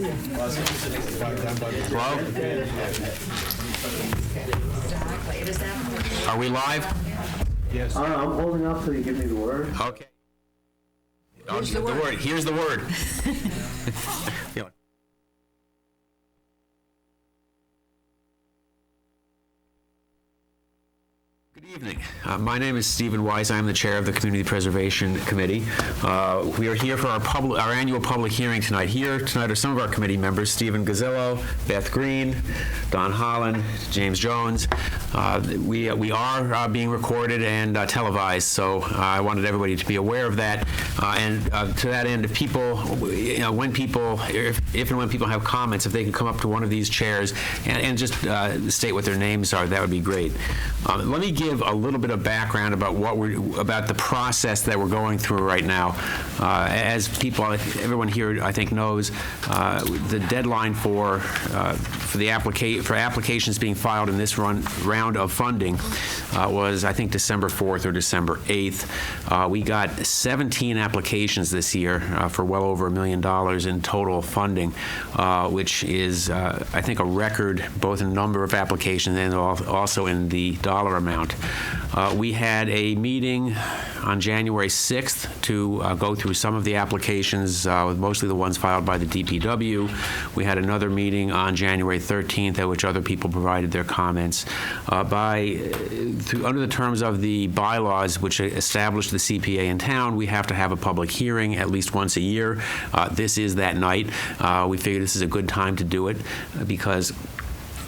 Are we live? Yes. I'm holding up till you give me the word. Okay. Here's the word. Here's the word. Yeah. Good evening. My name is Stephen Weiss. I'm the chair of the Community Preservation Committee. We are here for our annual public hearing tonight. Here tonight are some of our committee members: Stephen Gazzillo, Beth Green, Don Holland, James Jones. We are being recorded and televised, so I wanted everybody to be aware of that. And to that end, if and when people have comments, if they can come up to one of these chairs and just state what their names are, that would be great. Let me give a little bit of background about about the process that we're going through right now. As everyone here, I think, knows, the deadline for applications being filed in this round of funding was, I think, December 4th or December 8th. We got 17 applications this year for well over $1 million in total funding, which is, I think, a record both in number of applications and also in the dollar amount. We had a meeting on January 6th to go through some of the applications, mostly the ones filed by the DPW. We had another meeting on January 13th at which other people provided their comments. Under the terms of the bylaws which establish the CPA in town, we have to have a public hearing at least once a year. This is that night. We figured this is a good time to do it because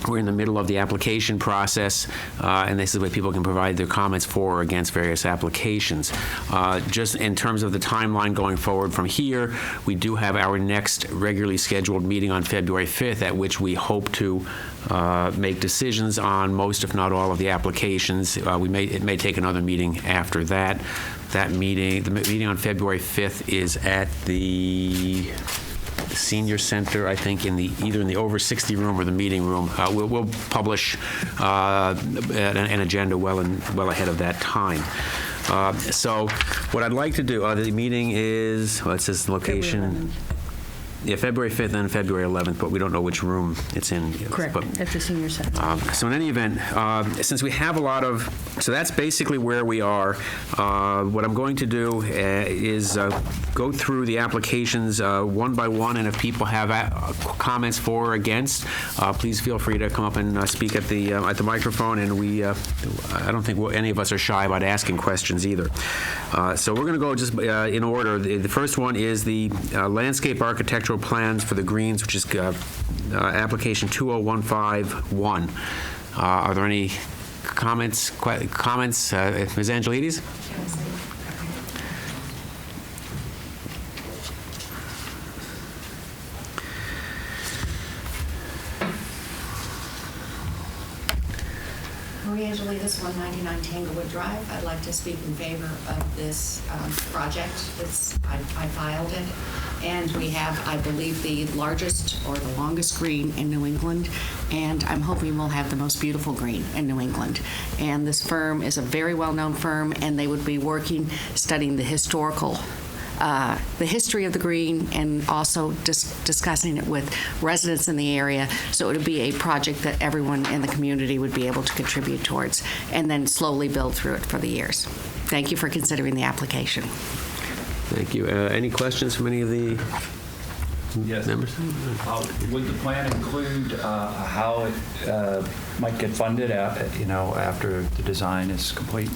we're in the middle of the application process, and this is where people can provide their comments for or against various applications. Just in terms of the timeline going forward from here, we do have our next regularly scheduled meeting on February 5th, at which we hope to make decisions on most, if not all, of the applications. It may take another meeting after that. The meeting on February 5th is at the Senior Center, I think, either in the over 60 room or the meeting room. We'll publish an agenda well ahead of that time. So what I'd like to do, the meeting is, it says location. Yeah, February 5th and February 11th, but we don't know which room it's in. Correct, at the Senior Center. So in any event, since we have so that's basically where we are. What I'm going to do is go through the applications one by one, and if people have comments for or against, please feel free to come up and speak at the microphone, and I don't think any of us are shy about asking questions either. So we're going to go just in order. The first one is the landscape architectural plans for the greens, which is application 20151. Are there any comments? Ms. Angelides? Marie Angelides, 199 Tanglewood Drive. I'd like to speak in favor of this project. I filed it, and we have, I believe, the largest or the longest green in New England, and I'm hoping we'll have the most beautiful green in New England. And this firm is a very well-known firm, and they would be studying the history of the green, and also discussing it with residents in the area. So it would be a project that everyone in the community would be able to contribute towards, and then slowly build through it for the years. Thank you for considering the application. Thank you. Any questions from any of the members? Would the plan include how it might get funded after the design is complete?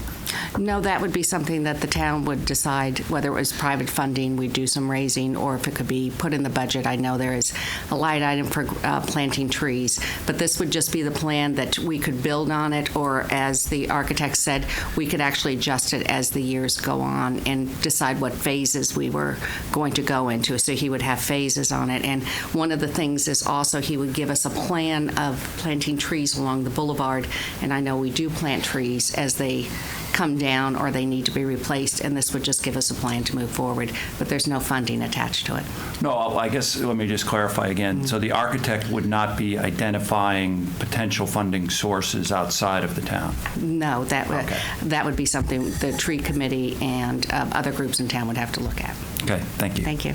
No, that would be something that the town would decide, whether it was private funding, we'd do some raising, or if it could be put in the budget. I know there is a line item for planting trees, but this would just be the plan that we could build on it, or as the architect said, we could actually adjust it as the years go on and decide what phases we were going to go into. So he would have phases on it. And one of the things is also he would give us a plan of planting trees along the boulevard. And I know we do plant trees as they come down or they need to be replaced, and this would just give us a plan to move forward, but there's no funding attached to it. No, I guess let me just clarify again. Mm-hmm. So the architect would not be identifying potential funding sources outside of the town? No, that would be something the tree committee and other groups in town would have to look at. Okay, thank you. Thank you.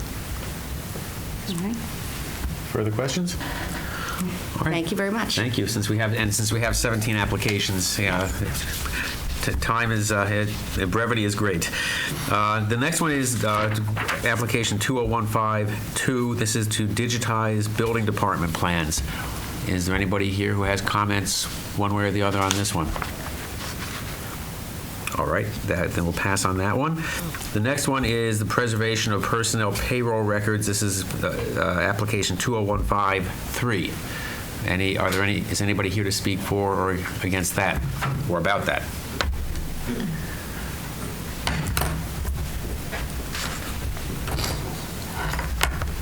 All right. further questions? All right. Thank you very much. Thank you. Since we have 17 applications, yeah, time is brevity is great. The next one is application 20152. This is to digitize building department plans. Is there anybody here who has comments one way or the other on this one? All right, then we'll pass on that one. The next one is the preservation of personnel payroll records. This is application 20153. Is anybody here to speak for or against that or about that?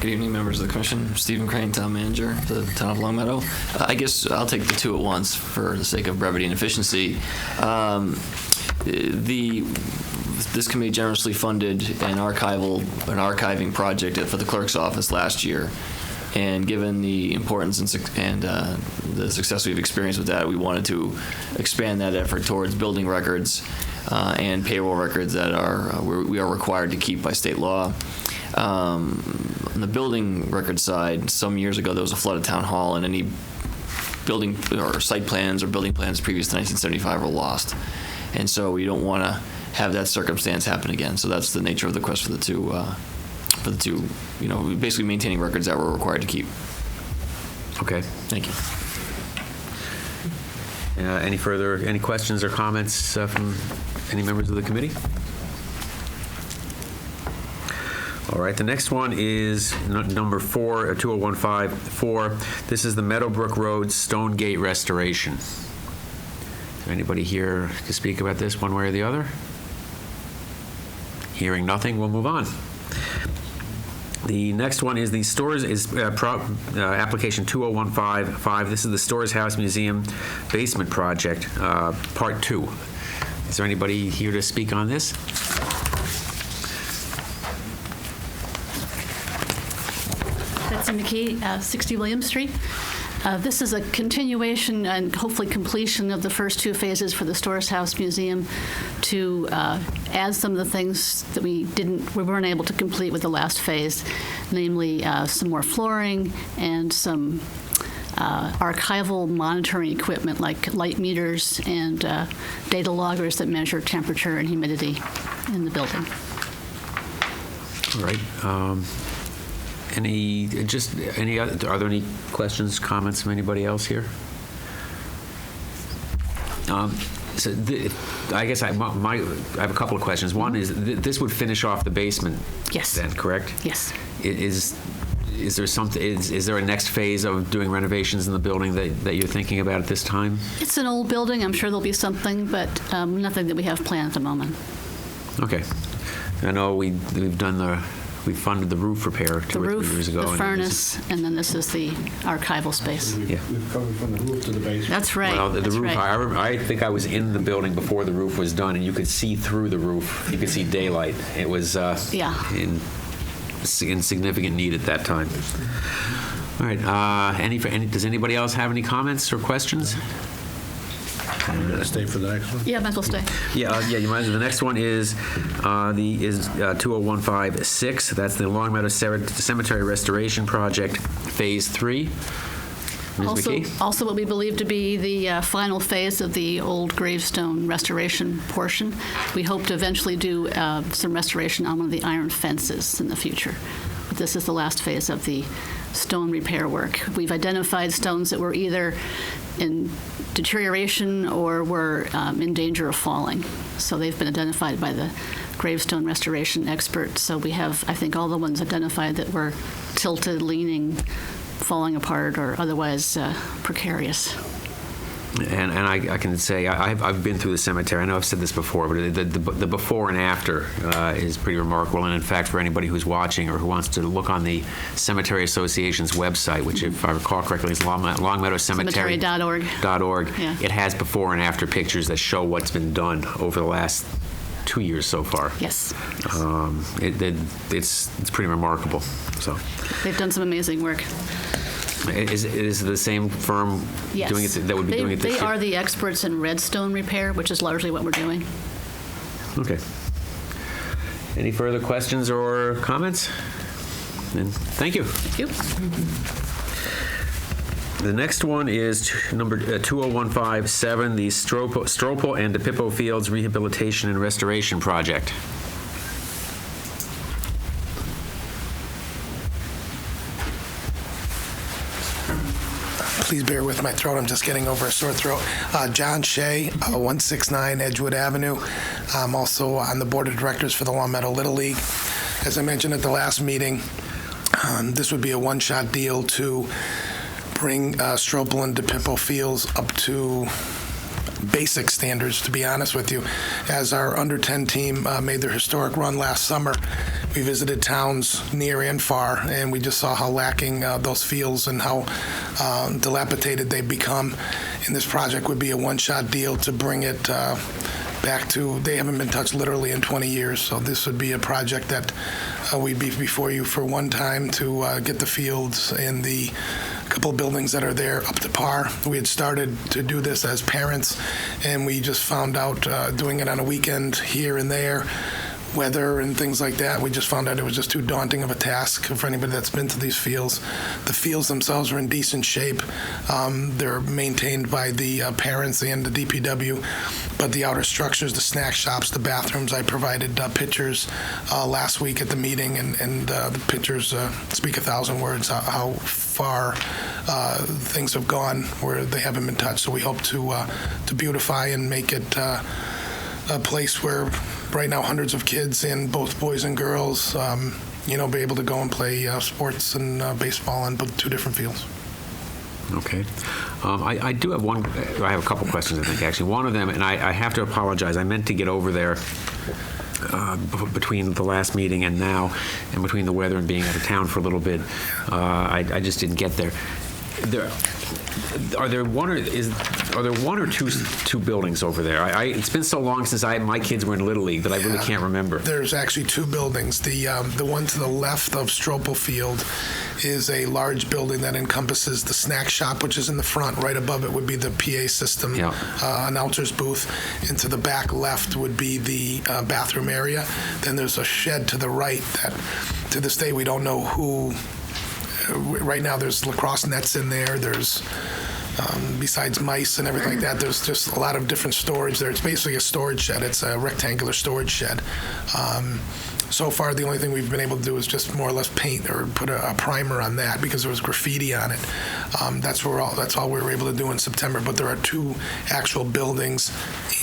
Good evening, members of the Commission. Stephen Crane, Town Manager for the Town of Long Meadow. I guess I'll take the two at once for the sake of brevity and efficiency. This committee generously funded an archiving project for the clerk's office last year. And given the importance and the success we've experienced with that, we wanted to expand that effort towards building records and payroll records that we are required to keep by state law. On the building record side, some years ago there was a flood at Town Hall, and any building or site plans or building plans previous to 1975 were lost. And so we don't want to have that circumstance happen again. So that's the nature of the request for the two, basically maintaining records that we're required to keep. Okay. Thank you. Any questions or comments from any members of the committee? All right, the next one is number 4, 20154. This is the Meadowbrook Road Stone Gate restoration. Is there anybody here to speak about this one way or the other? Hearing nothing, we'll move on. The next one is application 20155. This is the Stores House Museum basement project, part 2. Is there anybody here to speak on this? Betsy McKee, 60 William Street. This is a continuation and hopefully completion of the first 2 phases for the Stores House Museum to add some of the things that we weren't able to complete with the last phase, namely some more flooring and some archival monitoring equipment like light meters and data loggers that measure temperature and humidity in the building. All right. Are there any questions, comments from anybody else here? I guess I have a couple of questions. One is this would finish off the basement. Yes. Then, correct? Yes. Is there something? Is there a next phase of doing renovations in the building that you're thinking about at this time? It's an old building. I'm sure there'll be something, but nothing that we have planned at the moment. Okay. I know we funded the roof repair 2 or 3 years ago. The furnace, and then this is the archival space. Yeah. We've covered from the roof to the basement. That's right. Well, the That's roof, right. I think I was in the building before the roof was done, and you could see through the roof. You could see daylight. It was in significant need at that time. All right. Does anybody else have any comments or questions? I'm going to stay for the next one. Yeah, might as well stay. Yeah, you might as well. The next one is 20156. That's the Long Meadow Cemetery Restoration Project, Phase 3. Ms. McKee? Also what we believe to be the final phase of the old gravestone restoration portion. We hope to eventually do some restoration on one of the iron fences in the future. But this is the last phase of the stone repair work. We've identified stones that were either in deterioration or were in danger of falling. So they've been identified by the gravestone restoration expert. So we have, I think, all the ones identified that were tilted, leaning, falling apart, or otherwise precarious. And I can say I've been through the cemetery. I know I've said this before, but the before and after is pretty remarkable. And in fact, for anybody who's watching or who wants to look on the Cemetery Association's website, which if I recall correctly is longmeadowcemetery.org, Yeah. it has before and after pictures that show what's been done over the last 2 years so far. Yes. It's pretty remarkable. So They've done some amazing work. Is the same firm Yes. doing it that would be doing it this year? They are the experts in redstone repair, which is largely what we're doing. Okay. Any further questions or comments? Then thank you. Thank you. The next one is number 20157, the Stropel and DePippo Fields Rehabilitation and Restoration Project. Please bear with my throat. I'm just getting over a sore throat. John Shea, 169 Edgewood Avenue. I'm also on the board of directors for the Long Meadow Little League. As I mentioned at the last meeting, this would be a one-shot deal to bring Stropel and DePippo Fields up to basic standards, to be honest with you. As our under-10 team made their historic run last summer, we visited towns near and far, and we just saw how lacking those fields and how dilapidated they've become. And this project would be a one-shot deal to bring it back to, they haven't been touched literally in 20 years, so this would be a project that we'd be before you for one time to get the fields and the couple of buildings that are there up to par. We had started to do this as parents, and we just found out doing it on a weekend here and there, weather and things like that, we just found out it was just too daunting of a task for anybody that's been to these fields. The fields themselves are in decent shape. They're maintained by the parents and the DPW, but the outer structures, the snack shops, the bathrooms, I provided pictures last week at the meeting, and the pictures speak 1,000 words how far things have gone where they haven't been touched. So we hope to beautify and make it a place where right now hundreds of kids, and both boys and girls, be able to go and play sports and baseball on two different fields. Okay. I do have one, I have a couple questions, I think, actually. One of them, and I have to apologize, I meant to get over there between the last meeting and now, and between the weather and being out of town for a little bit. I just didn't get there. Are there one or two buildings over there? It's been so long since my kids were in Little League that I really can't remember. There's actually two buildings. The one to the left of Stropel Field is a large building that encompasses the snack shop, which is in the front. Right above it would be the PA system, announcer's booth. And to the back left would be the bathroom area. Then there's a shed to the right that, to this day, we don't know who. Right now, there's lacrosse nets in there. There's, besides mice and everything like that, there's just a lot of different storage there. It's basically a storage shed. It's a rectangular storage shed. So far, the only thing we've been able to do is just more or less paint or put a primer on that because there was graffiti on it. That's all we were able to do in September. But there are two actual buildings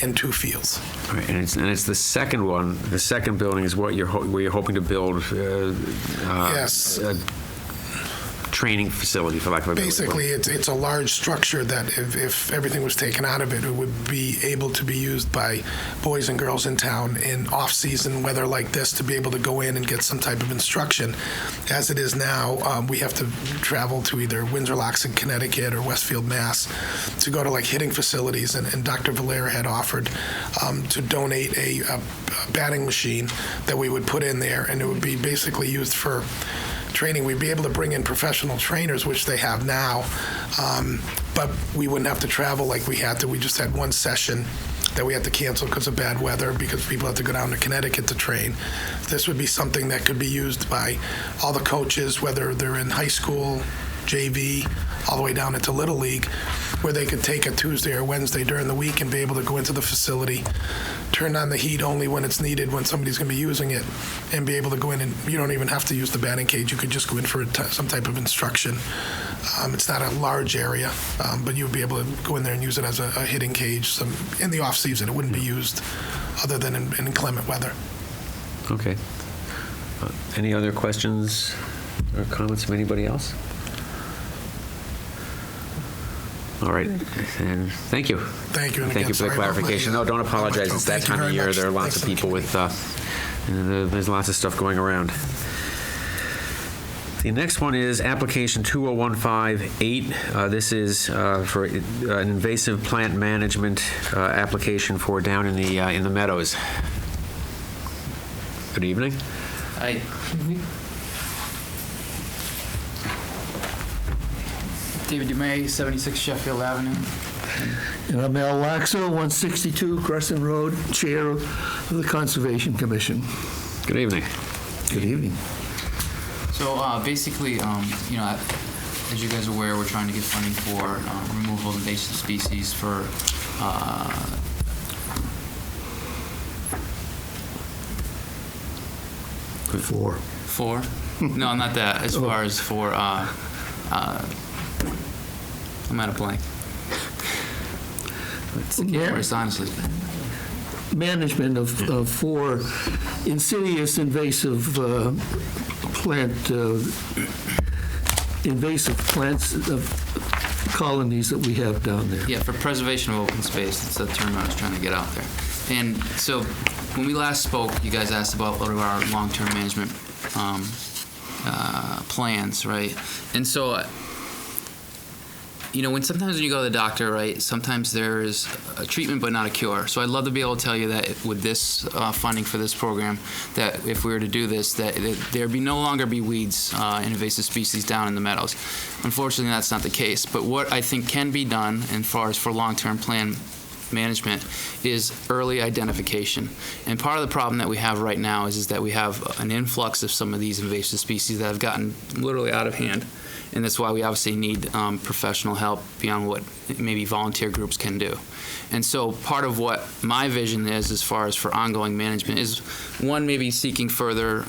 and two fields. All right, and it's the second one. The second building is what where you're hoping to build. Yes. Training facility, for lack of a better word. Basically, it's a large structure that if everything was taken out of it, it would be able to be used by boys and girls in town in off-season weather like this to be able to go in and get some type of instruction. As it is now, we have to travel to either Windsor Locks in Connecticut or Westfield, Mass. to go to like hitting facilities, and Dr. Valera had offered to donate a batting machine that we would put in there, and it would be basically used for training. We'd be able to bring in professional trainers, which they have now, but we wouldn't have to travel like we had to. We just had one session that we had to cancel because of bad weather, because people had to go down to Connecticut to train. This would be something that could be used by all the coaches, whether they're in high school, JV, all the way down into Little League, where they could take a Tuesday or Wednesday during the week and be able to go into the facility, turn on the heat only when it's needed, when somebody's going to be using it, and be able to go in, and you don't even have to use the batting cage. You could just go in for some type of instruction. It's not a large area, but you would be able to go in there and use it as a hitting cage. In the off-season, it wouldn't be used other than in inclement weather. Okay. Any other questions or comments from anybody else? All right, and thank you. Thank you. And thank you for the clarification. No, don't apologize. It's that time of year. There are lots of people with, there's lots of stuff going around. The next one is application 20158. This is for an invasive plant management application for down in the meadows. Good evening. Hi. David Dumay, 76 Sheffield Avenue. And I'm Al Laxo, 162 Crescent Road, Chair of the Conservation Commission. Good evening. Good evening. So basically, as you guys are aware, we're trying to get funding for removal of invasive species for Four. no, not that. As far as for I'm at a blank. It's the key words, honestly. Management of four insidious invasive plants colonies that we have down there. Yeah, for preservation of open space. That's the term I was trying to get out there. And so when we last spoke, you guys asked about what are our long-term management plans, right? And so, when sometimes when you go to the doctor, right, sometimes there is a treatment but not a cure. So I'd love to be able to tell you that with this funding for this program, that if we were to do this, that there'd no longer be weeds and invasive species down in the meadows. Unfortunately, that's not the case. But what I think can be done, as far as for long-term plan management, is early identification. And part of the problem that we have right now is that we have an influx of some of these invasive species that have gotten literally out of hand. And that's why we obviously need professional help beyond what maybe volunteer groups can do. And so part of what my vision is as far as for ongoing management is, one, maybe seeking further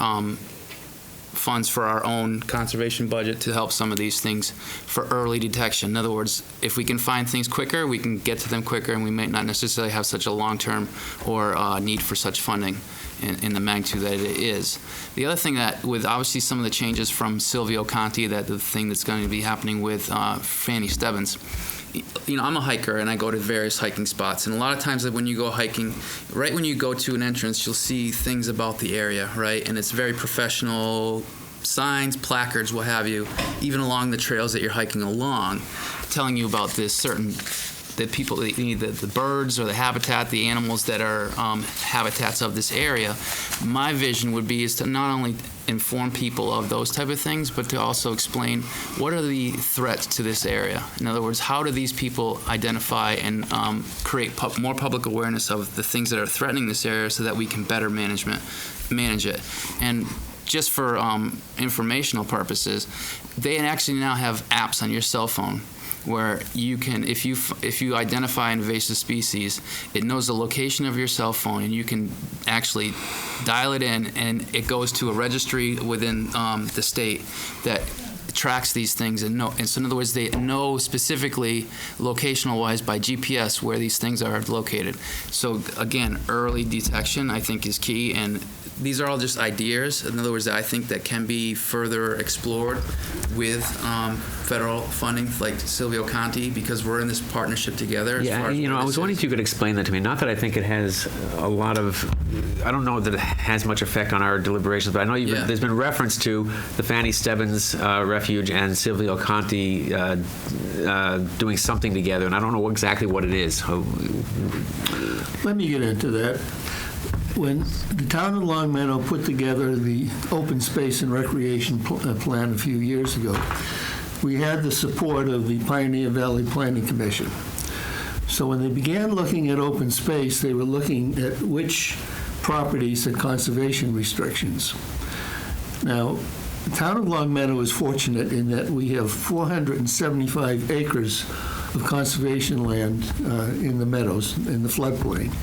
funds for our own conservation budget to help some of these things for early detection. In other words, if we can find things quicker, we can get to them quicker, and we may not necessarily have such a long-term or need for such funding in the magnitude that it is. The other thing that, with obviously some of the changes from Silvio Conti, that the thing that's going to be happening with Fanny Stebbins, I'm a hiker and I go to various hiking spots, and a lot of times when you go hiking, right when you go to an entrance, you'll see things about the area, right? And it's very professional, signs, placards, what have you, even along the trails that you're hiking along, telling you about this certain the people, the birds or the habitat, the animals that are habitats of this area. My vision would be is to not only inform people of those type of things, but to also explain what are the threats to this area. In other words, how do these people identify and create more public awareness of the things that are threatening this area so that we can better manage it. And just for informational purposes, they actually now have apps on your cell phone where you can, if you identify an invasive species, it knows the location of your cell phone, and you can actually dial it in, and it goes to a registry within the state that tracks these things. And so in other words, they know specifically, locational-wise, by GPS, where these things are located. So again, early detection, I think, is key, and these are all just ideas. In other words, I think that can be further explored with federal funding, like Silvio Conti, because we're in this partnership together. Yeah, I was wondering if you could explain that to me. Not that I think it has a lot of, I don't know that it has much effect on our deliberations, but I know there's been reference to the Fanny Stebbins Refuge and Silvio Conti doing something together, and I don't know exactly what it is. Let me get into that. When the town of Longmeadow put together the open space and recreation plan a few years ago, we had the support of the Pioneer Valley Planning Commission. So when they began looking at open space, they were looking at which properties had conservation restrictions. Now, the town of Longmeadow is fortunate in that we have 475 acres of conservation land in the meadows, in the floodplain.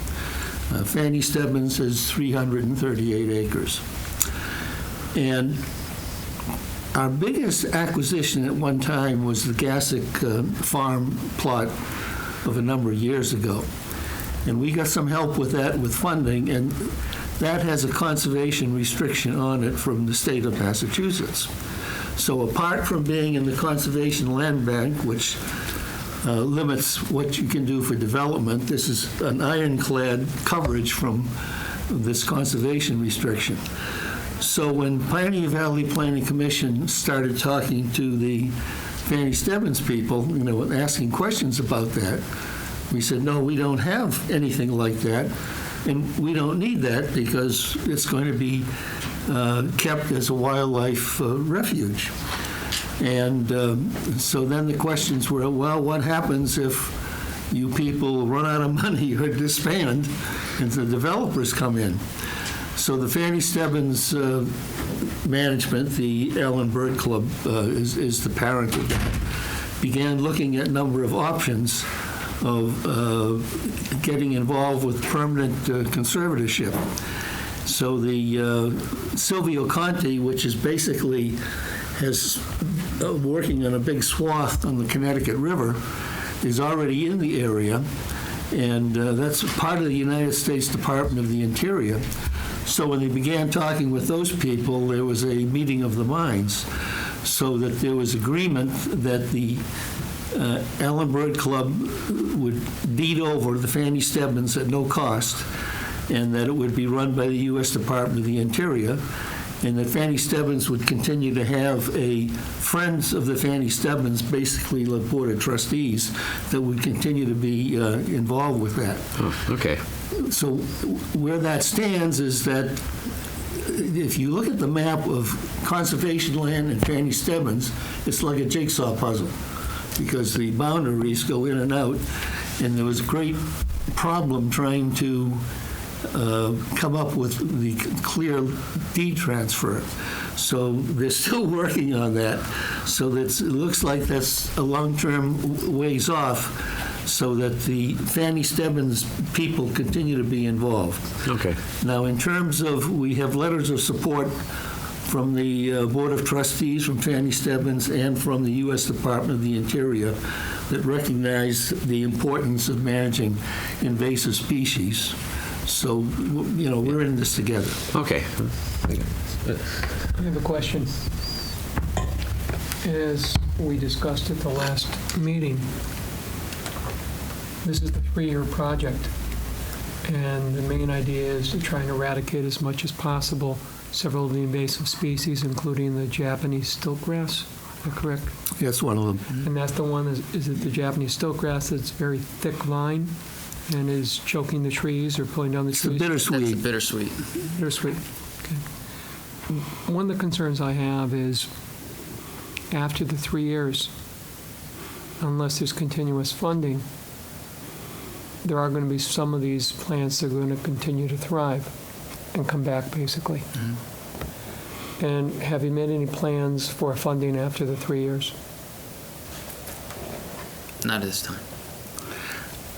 Fanny Stebbins has 338 acres. And our biggest acquisition at one time was the Gassick farm plot of a number of years ago. And we got some help with that with funding, and that has a conservation restriction on it from the state of Massachusetts. So apart from being in the Conservation Land Bank, which limits what you can do for development, this is an ironclad coverage from this conservation restriction. So when Pioneer Valley Planning Commission started talking to the Fanny Stebbins people, asking questions about that, we said, no, we don't have anything like that, and we don't need that because it's going to be kept as a wildlife refuge. And so then the questions were, well, what happens if you people run out of money or disband and the developers come in? So the Fanny Stebbins management, the Allen Bird Club is the parent of that, began looking at a number of options of getting involved with permanent conservatorship. So the Silvio Conti, which is basically working on a big swath on the Connecticut River, is already in the area, and that's part of the United States Department of the Interior. So when they began talking with those people, there was a meeting of the minds, so that there was agreement that the Allen Bird Club would deed over the Fanny Stebbins at no cost, and that it would be run by the U.S. Department of the Interior, and that Fanny Stebbins would continue to have a Friends of the Fanny Stebbins, basically the Board of Trustees, that would continue to be involved with that. Oh, okay. So where that stands is that if you look at the map of conservation land and Fanny Stebbins, it's like a jigsaw puzzle, because the boundaries go in and out, and there was a great problem trying to come up with the clear deed transfer. So they're still working on that. So it looks like that's a long-term ways off, so that the Fanny Stebbins people continue to be involved. Okay. Now, in terms of, we have letters of support from the Board of Trustees, from Fanny Stebbins, and from the U.S. Department of the Interior that recognize the importance of managing invasive species. So, you know, we're in this together. Okay. I have a question. As we discussed at the last meeting, this is the 3-year project, and the main idea is to try and eradicate as much as possible several of the invasive species, including the Japanese stiltgrass. Is that correct? That's one of them. And that's the one, is it the Japanese stiltgrass that's very thick vine and is choking the trees or pulling down the It's the trees? bittersweet. That's the bittersweet. Bittersweet. Okay. One of the concerns I have is after the 3 years, unless there's continuous funding, there are going to be some of these plants that are going to continue to thrive and come back, basically. Mm-hmm. And have you made any plans for funding after the 3 years? Not at this time.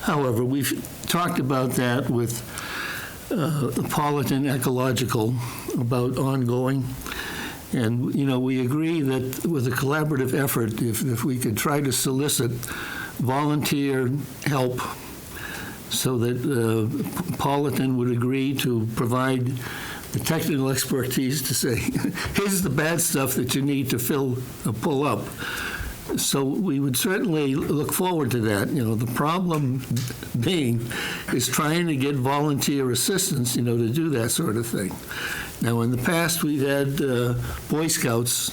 However, we've talked about that with Politan Ecological about ongoing. And, you know, we agree that with a collaborative effort, if we could try to solicit volunteer help so that Politan would agree to provide the technical expertise to say, here's the bad stuff that you need to pull up. So we would certainly look forward to that. You know, the problem being is trying to get volunteer assistance, you know, to do that sort of thing. Now, in the past, we've had Boy Scouts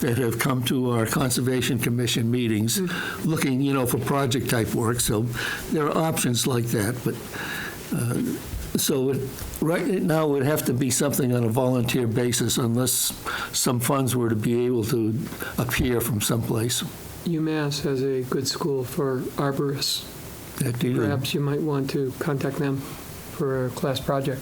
that have come to our Conservation Commission meetings looking, you know, for project-type work. So there are options like that. But right now, it would have to be something on a volunteer basis unless some funds were to be able to appear from someplace. UMass has a good school for arborists. Perhaps you might want to contact them for a class project.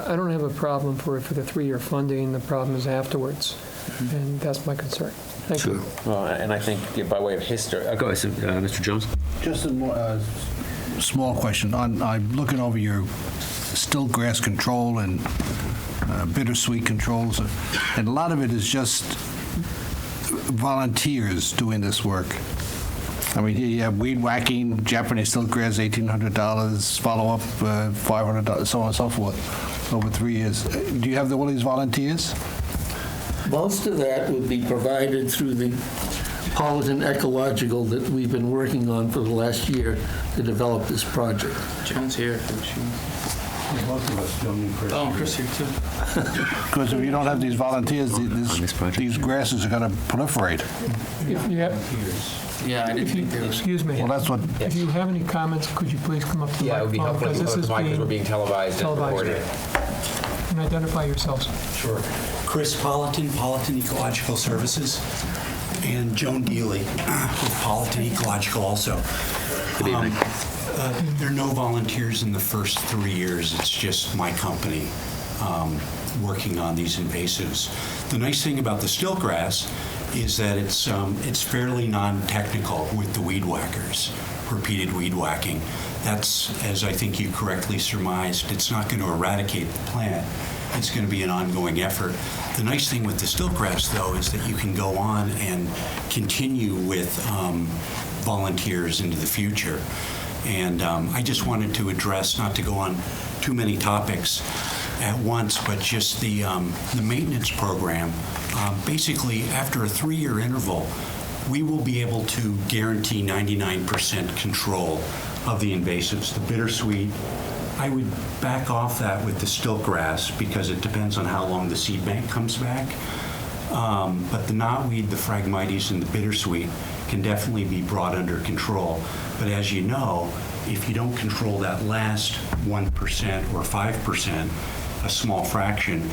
I don't have a problem for the 3-year funding. The problem is afterwards, and that's my concern. Thank you. Well, and I think by way of history, go ahead, Mr. Jones. Just a small question. I'm looking over your stiltgrass control and bittersweet controls, and a lot of it is just volunteers doing this work. I mean, here you have weed whacking, Japanese stiltgrass, $1,800, follow-up, $500, so on and so forth, over 3 years. Do you have all these volunteers? Most of that would be provided through the Politan Ecological that we've been working on for the last year to develop this project. John's here. Oh, Chris here too. Because if you don't have these volunteers, these grasses are going to proliferate. If you have, Yeah, I didn't think there was. excuse me. Well, that's what. If you have any comments, could you please come up to the Yeah, it would be microphone? helpful if you Because come this up to the mic because is we're being televised and recorded. And identify yourselves. Sure. Chris Politan, Politan Ecological Services, and Joan Dealey with Politan Ecological also. Good evening. There are no volunteers in the first 3 years. It's just my company working on these invasives. The nice thing about the stiltgrass is that it's fairly non-technical with the weed whackers, repeated weed whacking. That's, as I think you correctly surmised, it's not going to eradicate the plant. It's going to be an ongoing effort. The nice thing with the stiltgrass, though, is that you can go on and continue with volunteers into the future. And I just wanted to address, not to go on too many topics at once, but just the maintenance program. Basically, after a 3-year interval, we will be able to guarantee 99% control of the invasives. The bittersweet, I would back off that with the stiltgrass because it depends on how long the seed bank comes back. But the knotweed, the Phragmites, and the bittersweet can definitely be brought under control. But as you know, if you don't control that last 1% or 5%, a small fraction,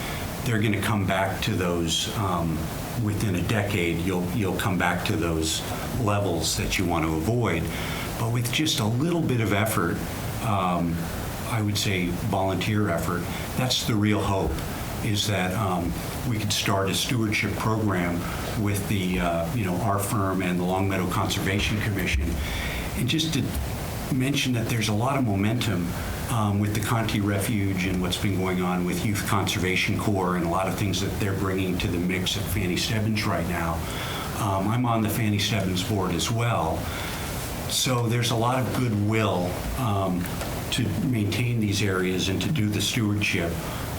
they're going to come back to those within a decade. You'll come back to those levels that you want to avoid. But with just a little bit of effort, I would say volunteer effort, that's the real hope, is that we could start a stewardship program with the, our firm and the Long Meadow Conservation Commission. And just to mention that there's a lot of momentum with the Conti Refuge and what's been going on with Youth Conservation Corps and a lot of things that they're bringing to the mix at Fanny Stebbins right now. I'm on the Fanny Stebbins board as well. So there's a lot of goodwill to maintain these areas and to do the stewardship.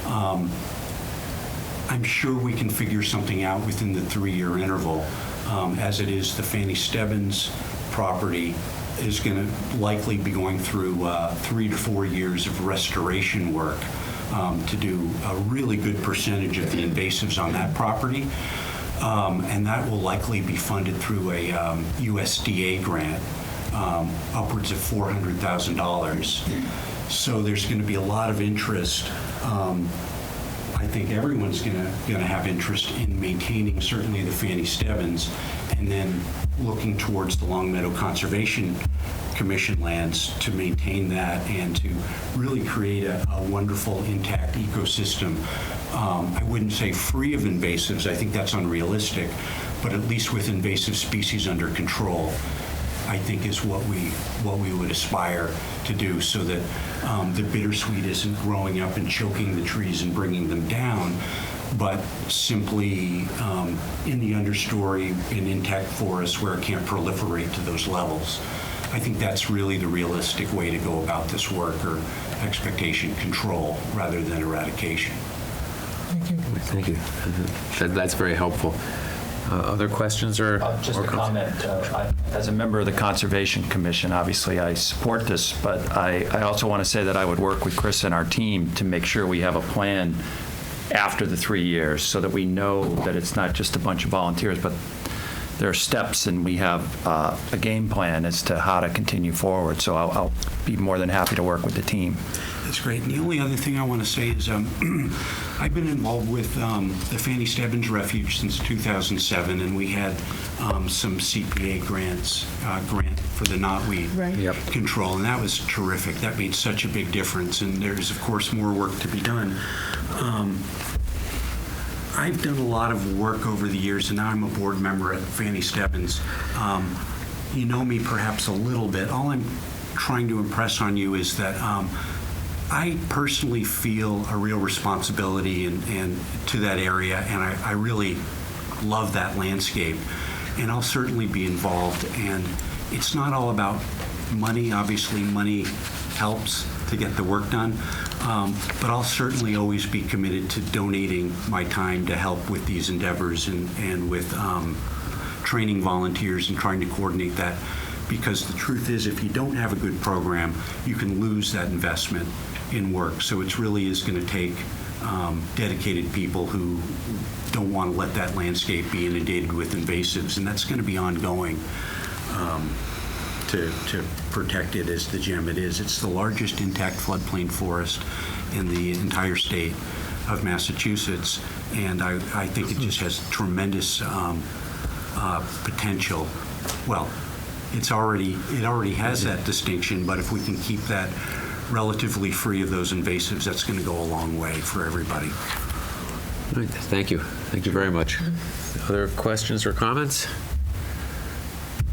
I'm sure we can figure something out within the 3-year interval. As it is, the Fanny Stebbins property is going to likely be going through 3 to 4 years of restoration work to do a really good percentage of the invasives on that property. And that will likely be funded through a USDA grant, upwards of $400,000. So there's going to be a lot of interest. I think everyone's going to have interest in maintaining certainly the Fanny Stebbins, and then looking towards the Long Meadow Conservation Commission lands to maintain that and to really create a wonderful, intact ecosystem. I wouldn't say free of invasives. I think that's unrealistic, but at least with invasive species under control, I think is what we would aspire to do, so that the bittersweet isn't growing up and choking the trees and bringing them down, but simply in the understory in intact forests where it can't proliferate to those levels. I think that's really the realistic way to go about this work, or expectation control rather than eradication. Thank you. That's very helpful. Other questions or Just a comment. As a member of the Conservation Commission, obviously I support this, but I also want to say that I would work with Chris and our team to make sure we have a plan after the 3 years, so that we know that it's not just a bunch of volunteers, but there are steps, and we have a game plan as to how to continue forward. So I'll be more than happy to work with the team. That's great. And the only other thing I want to say is I've been involved with the Fanny Stebbins Refuge since 2007, and we had some CPA grant for the knotweed control, and that was terrific. That made such a big difference, and there's, of course, more work to be done. I've done a lot of work over the years, and now I'm a board member at Fanny Stebbins. You know me perhaps a little bit. All I'm trying to impress on you is that I personally feel a real responsibility and to that area, and I really love that landscape, and I'll certainly be involved. And it's not all about money. Obviously, money helps to get the work done, but I'll certainly always be committed to donating my time to help with these endeavors and with training volunteers and trying to coordinate that, because the truth is, if you don't have a good program, you can lose that investment in work. So it really is going to take dedicated people who don't want to let that landscape be inundated with invasives, and that's going to be ongoing to protect it as the gem it is. It's the largest intact floodplain forest in the entire state of Massachusetts, and I think it just has tremendous potential. Well, it already has that distinction, but if we can keep that relatively free of those invasives, that's going to go a long way for everybody. All right, thank you. Thank you very much. Other questions or comments?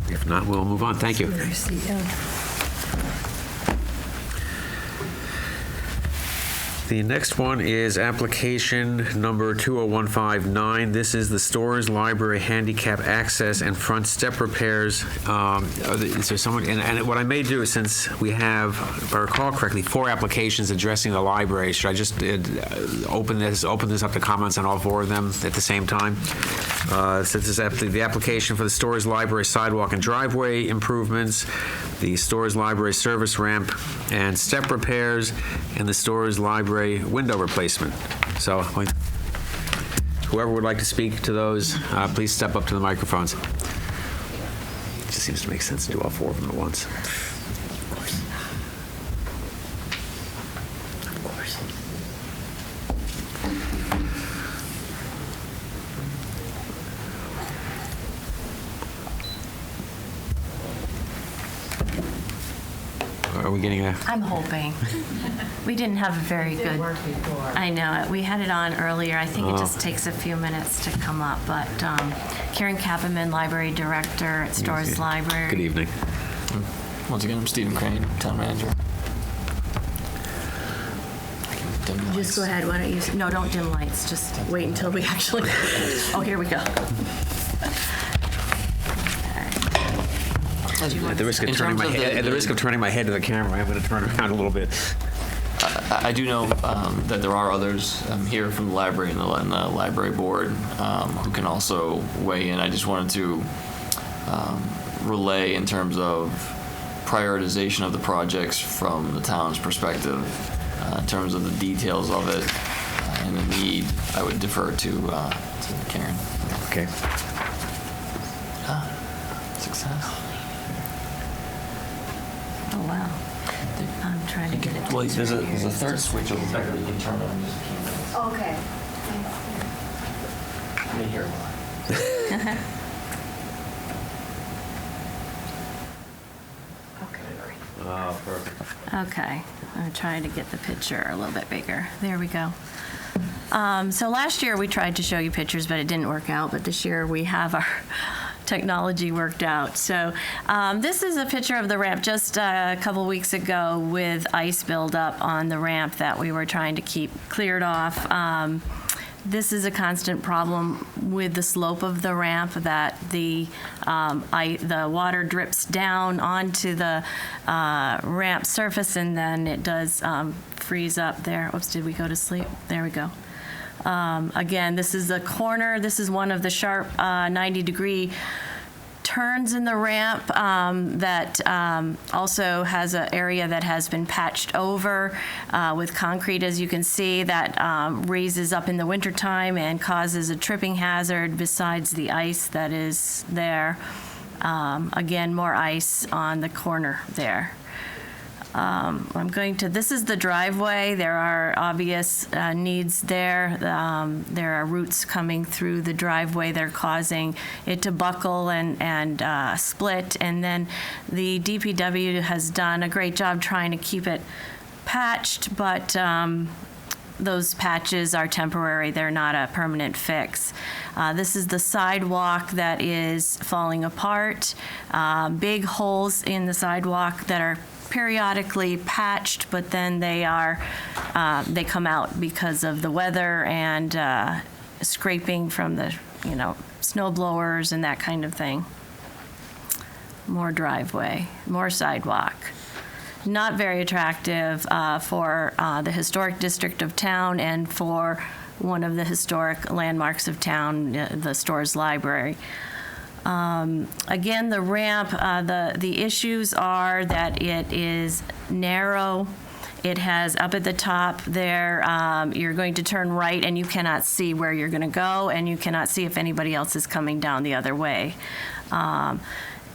If not, we'll move on. Thank you. The next one is application number 20159. This is the Storrs Library handicap access and front step repairs. Is there someone, and what I may do is, since we have, if I recall correctly, 4 applications addressing the library, should I just open this up to comments on all 4 of them at the same time? Since this is the application for the Storrs Library sidewalk and driveway improvements, the Storrs Library service ramp and step repairs, and the Storrs Library window replacement. So whoever would like to speak to those, please step up to the microphones. It just seems to make sense to do all 4 of them at once. Of course. Are we getting a... I'm hoping. We didn't have a very good... I know it. We had it on earlier. I think it just takes a few minutes to come up. But Karen Kappeman, Library Director at Storrs Library. Good evening. Once again, I'm Stephen Crane, Town Manager. Just go ahead. Why don't you... No, don't dim lights. Just wait until we actually... Oh, here we go. At the risk of turning my head to the camera, I'm going to turn around a little bit. I do know that there are others here from the library and the library board who can also weigh in. I just wanted to relay in terms of prioritization of the projects from the town's perspective. In terms of the details of it and the need, I would defer to Karen. Okay. Success. Oh, wow. I'm trying to get it. Well, there's a third switch over there that you can turn on. Okay. Let me hear one. Oh, perfect. Okay, I'm trying to get the picture a little bit bigger. There we go. So last year we tried to show you pictures, but it didn't work out. But this year we have our technology worked out. So this is a picture of the ramp just a couple weeks ago with ice buildup on the ramp that we were trying to keep cleared off. This is a constant problem with the slope of the ramp, that the water drips down onto the ramp surface, and then it does freeze up there. Oops, did we go to sleep? There we go. Again, this is a corner. This is one of the sharp 90-degree turns in the ramp that also has an area that has been patched over with concrete, as you can see, that raises up in the wintertime and causes a tripping hazard besides the ice that is there. Again, more ice on the corner there. This is the driveway. There are obvious needs there. There are roots coming through the driveway. They're causing it to buckle and split. And then the DPW has done a great job trying to keep it patched, but those patches are temporary. They're not a permanent fix. This is the sidewalk that is falling apart. Big holes in the sidewalk that are periodically patched, but then they come out because of the weather and scraping from the snow blowers and that kind of thing. More driveway, more sidewalk. Not very attractive for the historic district of town and for one of the historic landmarks of town, the Storrs Library. Again, the ramp, the issues are that it is narrow. It has up at the top there, you're going to turn right and you cannot see where you're going to go, and you cannot see if anybody else is coming down the other way.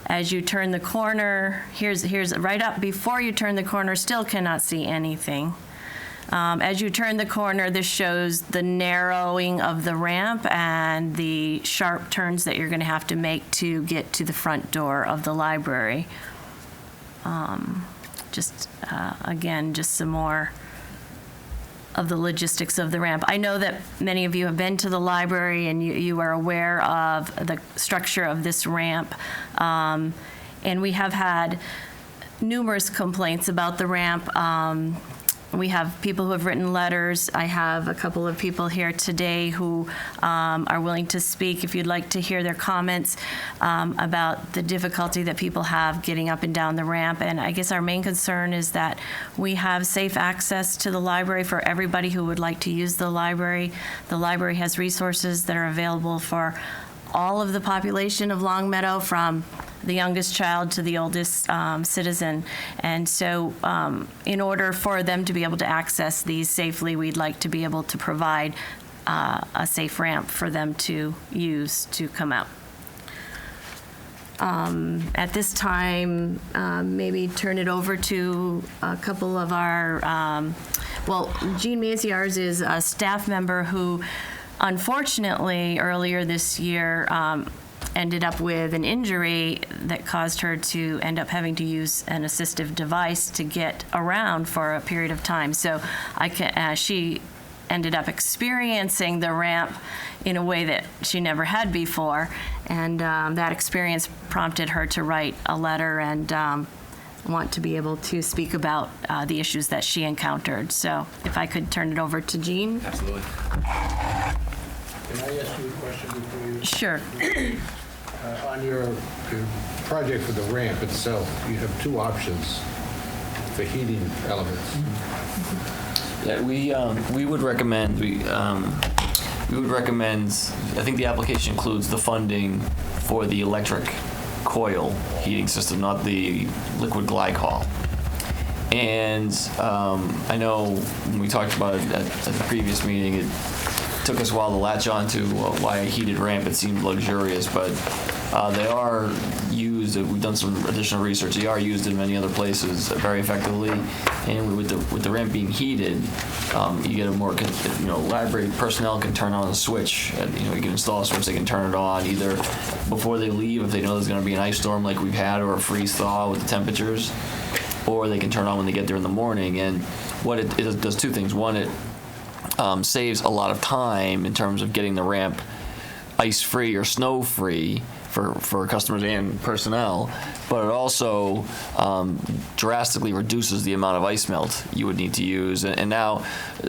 As you turn the corner, here's right up before you turn the corner, still cannot see anything. As you turn the corner, this shows the narrowing of the ramp and the sharp turns that you're going to have to make to get to the front door of the library. just, again, just some more of the logistics of the ramp. I know that many of you have been to the library and you are aware of the structure of this ramp. And we have had numerous complaints about the ramp. We have people who have written letters. I have a couple of people here today who are willing to speak if you'd like to hear their comments about the difficulty that people have getting up and down the ramp. And I guess our main concern is that we have safe access to the library for everybody who would like to use the library. The library has resources that are available for all of the population of Longmeadow, from the youngest child to the oldest citizen. And so in order for them to be able to access these safely, we'd like to be able to provide a safe ramp for them to use to come out. At this time, maybe turn it over to a couple of our, Jean Maziarz is a staff member who unfortunately earlier this year ended up with an injury that caused her to end up having to use an assistive device to get around for a period of time. So she ended up experiencing the ramp in a way that she never had before, and that experience prompted her to write a letter and want to be able to speak about the issues that she encountered. So if I could turn it over to Jean. Absolutely. Can I ask you a question before you? Sure. On your project for the ramp itself, you have two options for heating elements. Yeah, we would recommend we would recommend. I think the application includes the funding for the electric coil heating system, not the liquid glycol. And I know when we talked about it at the previous meeting, it took us a while to latch on to why a heated ramp. It seemed luxurious, but they are used. We've done some additional research. They are used in many other places very effectively, and with the ramp being heated, you get a more library personnel can turn on a switch. You can install a switch. They can turn it on either before they leave if they know there's going to be an ice storm like we've had, or a freeze thaw with the temperatures, or they can turn on when they get there in the morning. And what it does two things. One, it saves a lot of time in terms of getting the ramp ice-free or snow-free for customers and personnel, but it also drastically reduces the amount of ice melt you would need to use. And now,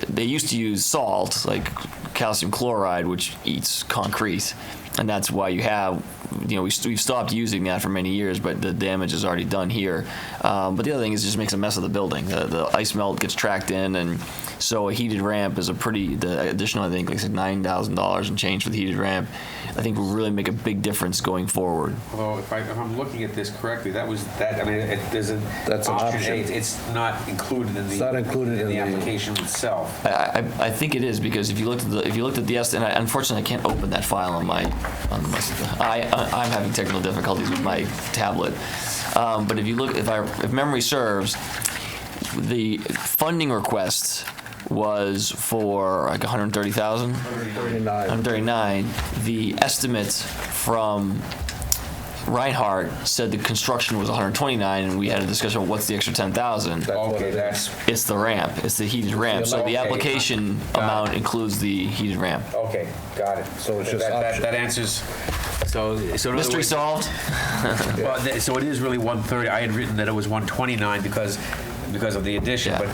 they used to use salt, like calcium chloride, which eats concrete, and that's why you have, we've stopped using that for many years, but the damage is already done here. But the other thing is it just makes a mess of the building. The ice melt gets tracked in, and so a heated ramp is the additional, I think, like $9,000 and change for the heated ramp, I think will really make a big difference going forward. Although, if I'm looking at this correctly, there's That's an option. It's not included in the. It's not included in the application itself. I think it is, because if you looked at the estimate, and unfortunately I can't open that file on my I'm having technical difficulties with my tablet. But if you look, if memory serves, the funding request was for like 130,000. 139. The estimate from Reinhardt said the construction was 129, and we had a discussion of what's the extra 10,000. It's the ramp. It's the heated ramp. So the application amount includes the heated ramp. Okay, got it. So it's just that answers. So mystery solved. Well, so it is really 130. I had written that it was 129 because of the addition, Yeah. but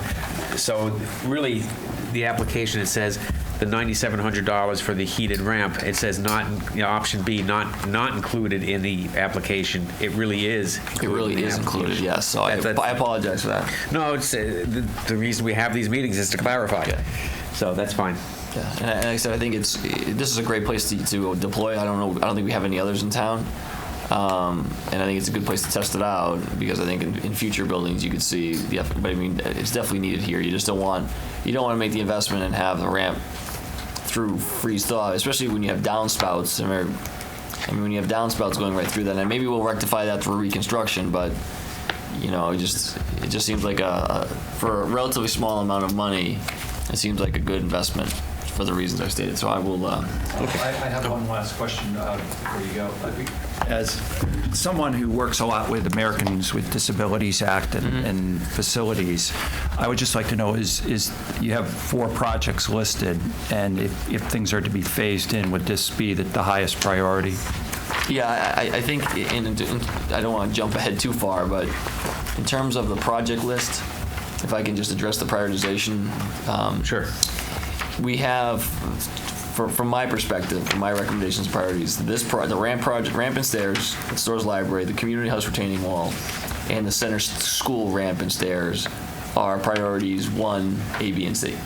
so really the application, it says the $9,700 for the heated ramp. It says not, option B, not included in the application. It really is. It really is included, yes. So I apologize for that. No, it's the reason we have these meetings is to clarify. Yeah. So that's fine. Yeah, and like I said, I think this is a great place to deploy. I don't think we have any others in town. And I think it's a good place to test it out, because I think in future buildings you could see but I mean, it's definitely needed here. You just don't want to make the investment and have the ramp through freeze thaw, especially when you have downspouts. I mean, when you have downspouts going right through that, and maybe we'll rectify that through reconstruction, but it just seems like for a relatively small amount of money, it seems like a good investment for the reasons I stated. So I will. I have one last question before you go. As someone who works a lot with Americans with Disabilities Act and facilities, I would just like to know, is you have 4 projects listed, and if things are to be phased in, would this be the highest priority? Yeah, I think, and I don't want to jump ahead too far, but in terms of the project list, if I can just address the prioritization. Sure. We have, from my perspective, from my recommendations and priorities, the ramp project, ramp and stairs, the Stores Library, the community house retaining wall, and the center school ramp and stairs are priorities 1, A, B, and C.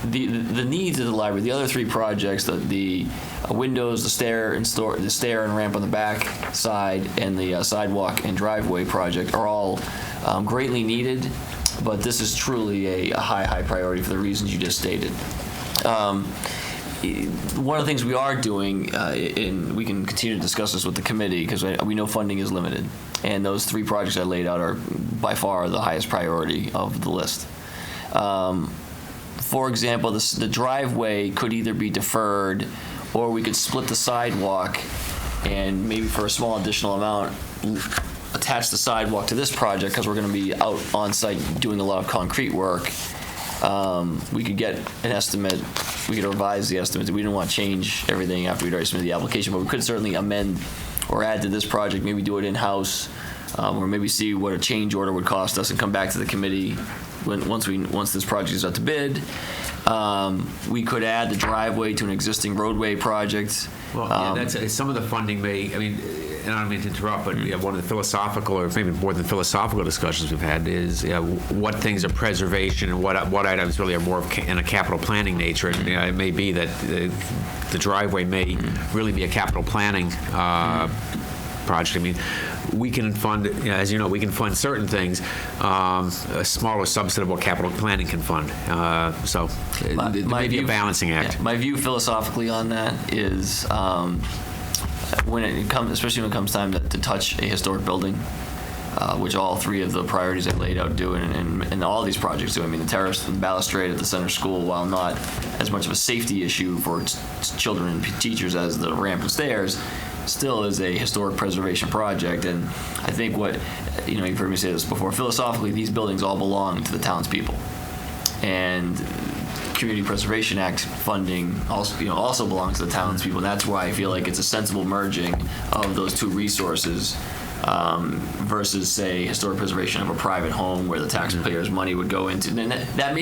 The needs of the library, the other 3 projects, the windows, the stair and ramp on the back side, and the sidewalk and driveway project are all greatly needed, but this is truly a high priority for the reasons you just stated. One of the things we are doing, and we can continue to discuss this with the committee, because we know funding is limited, and those 3 projects I laid out are by far the highest priority of the list. For example, the driveway could either be deferred, or we could split the sidewalk and maybe for a small additional amount attach the sidewalk to this project, because we're going to be out on site doing a lot of concrete work. We could get an estimate, we could revise the estimate. We didn't want to change everything after we'd already submitted the application, but we could certainly amend or add to this project, maybe do it in-house, or maybe see what a change order would cost us and come back to the committee once this project is out to bid. We could add the driveway to an existing roadway project. Well, that's some of the funding may, and I don't mean to interrupt, but one of the philosophical, or maybe more than philosophical discussions we've had is what things are preservation and what items really are more in a capital planning nature. And it may be that the driveway may really be a capital planning project. We can fund, as you know, we can fund certain things. A smaller subset of what capital planning can fund. So it may be a balancing act. Yeah, my view philosophically on that is when it comes, especially when it comes time to touch a historic building, which all 3 of the priorities I laid out do, and all these projects do. The terrace and balustrade at the center school, while not as much of a safety issue for children and teachers as the ramp and stairs, still is a historic preservation project. And I think you've heard me say this before, philosophically, these buildings all belong to the townspeople. And Community Preservation Act funding also belongs to the townspeople. And that's why I feel like it's a sensible merging of those 2 resources versus, say, historic preservation of a private home where the taxpayers' money would go into. And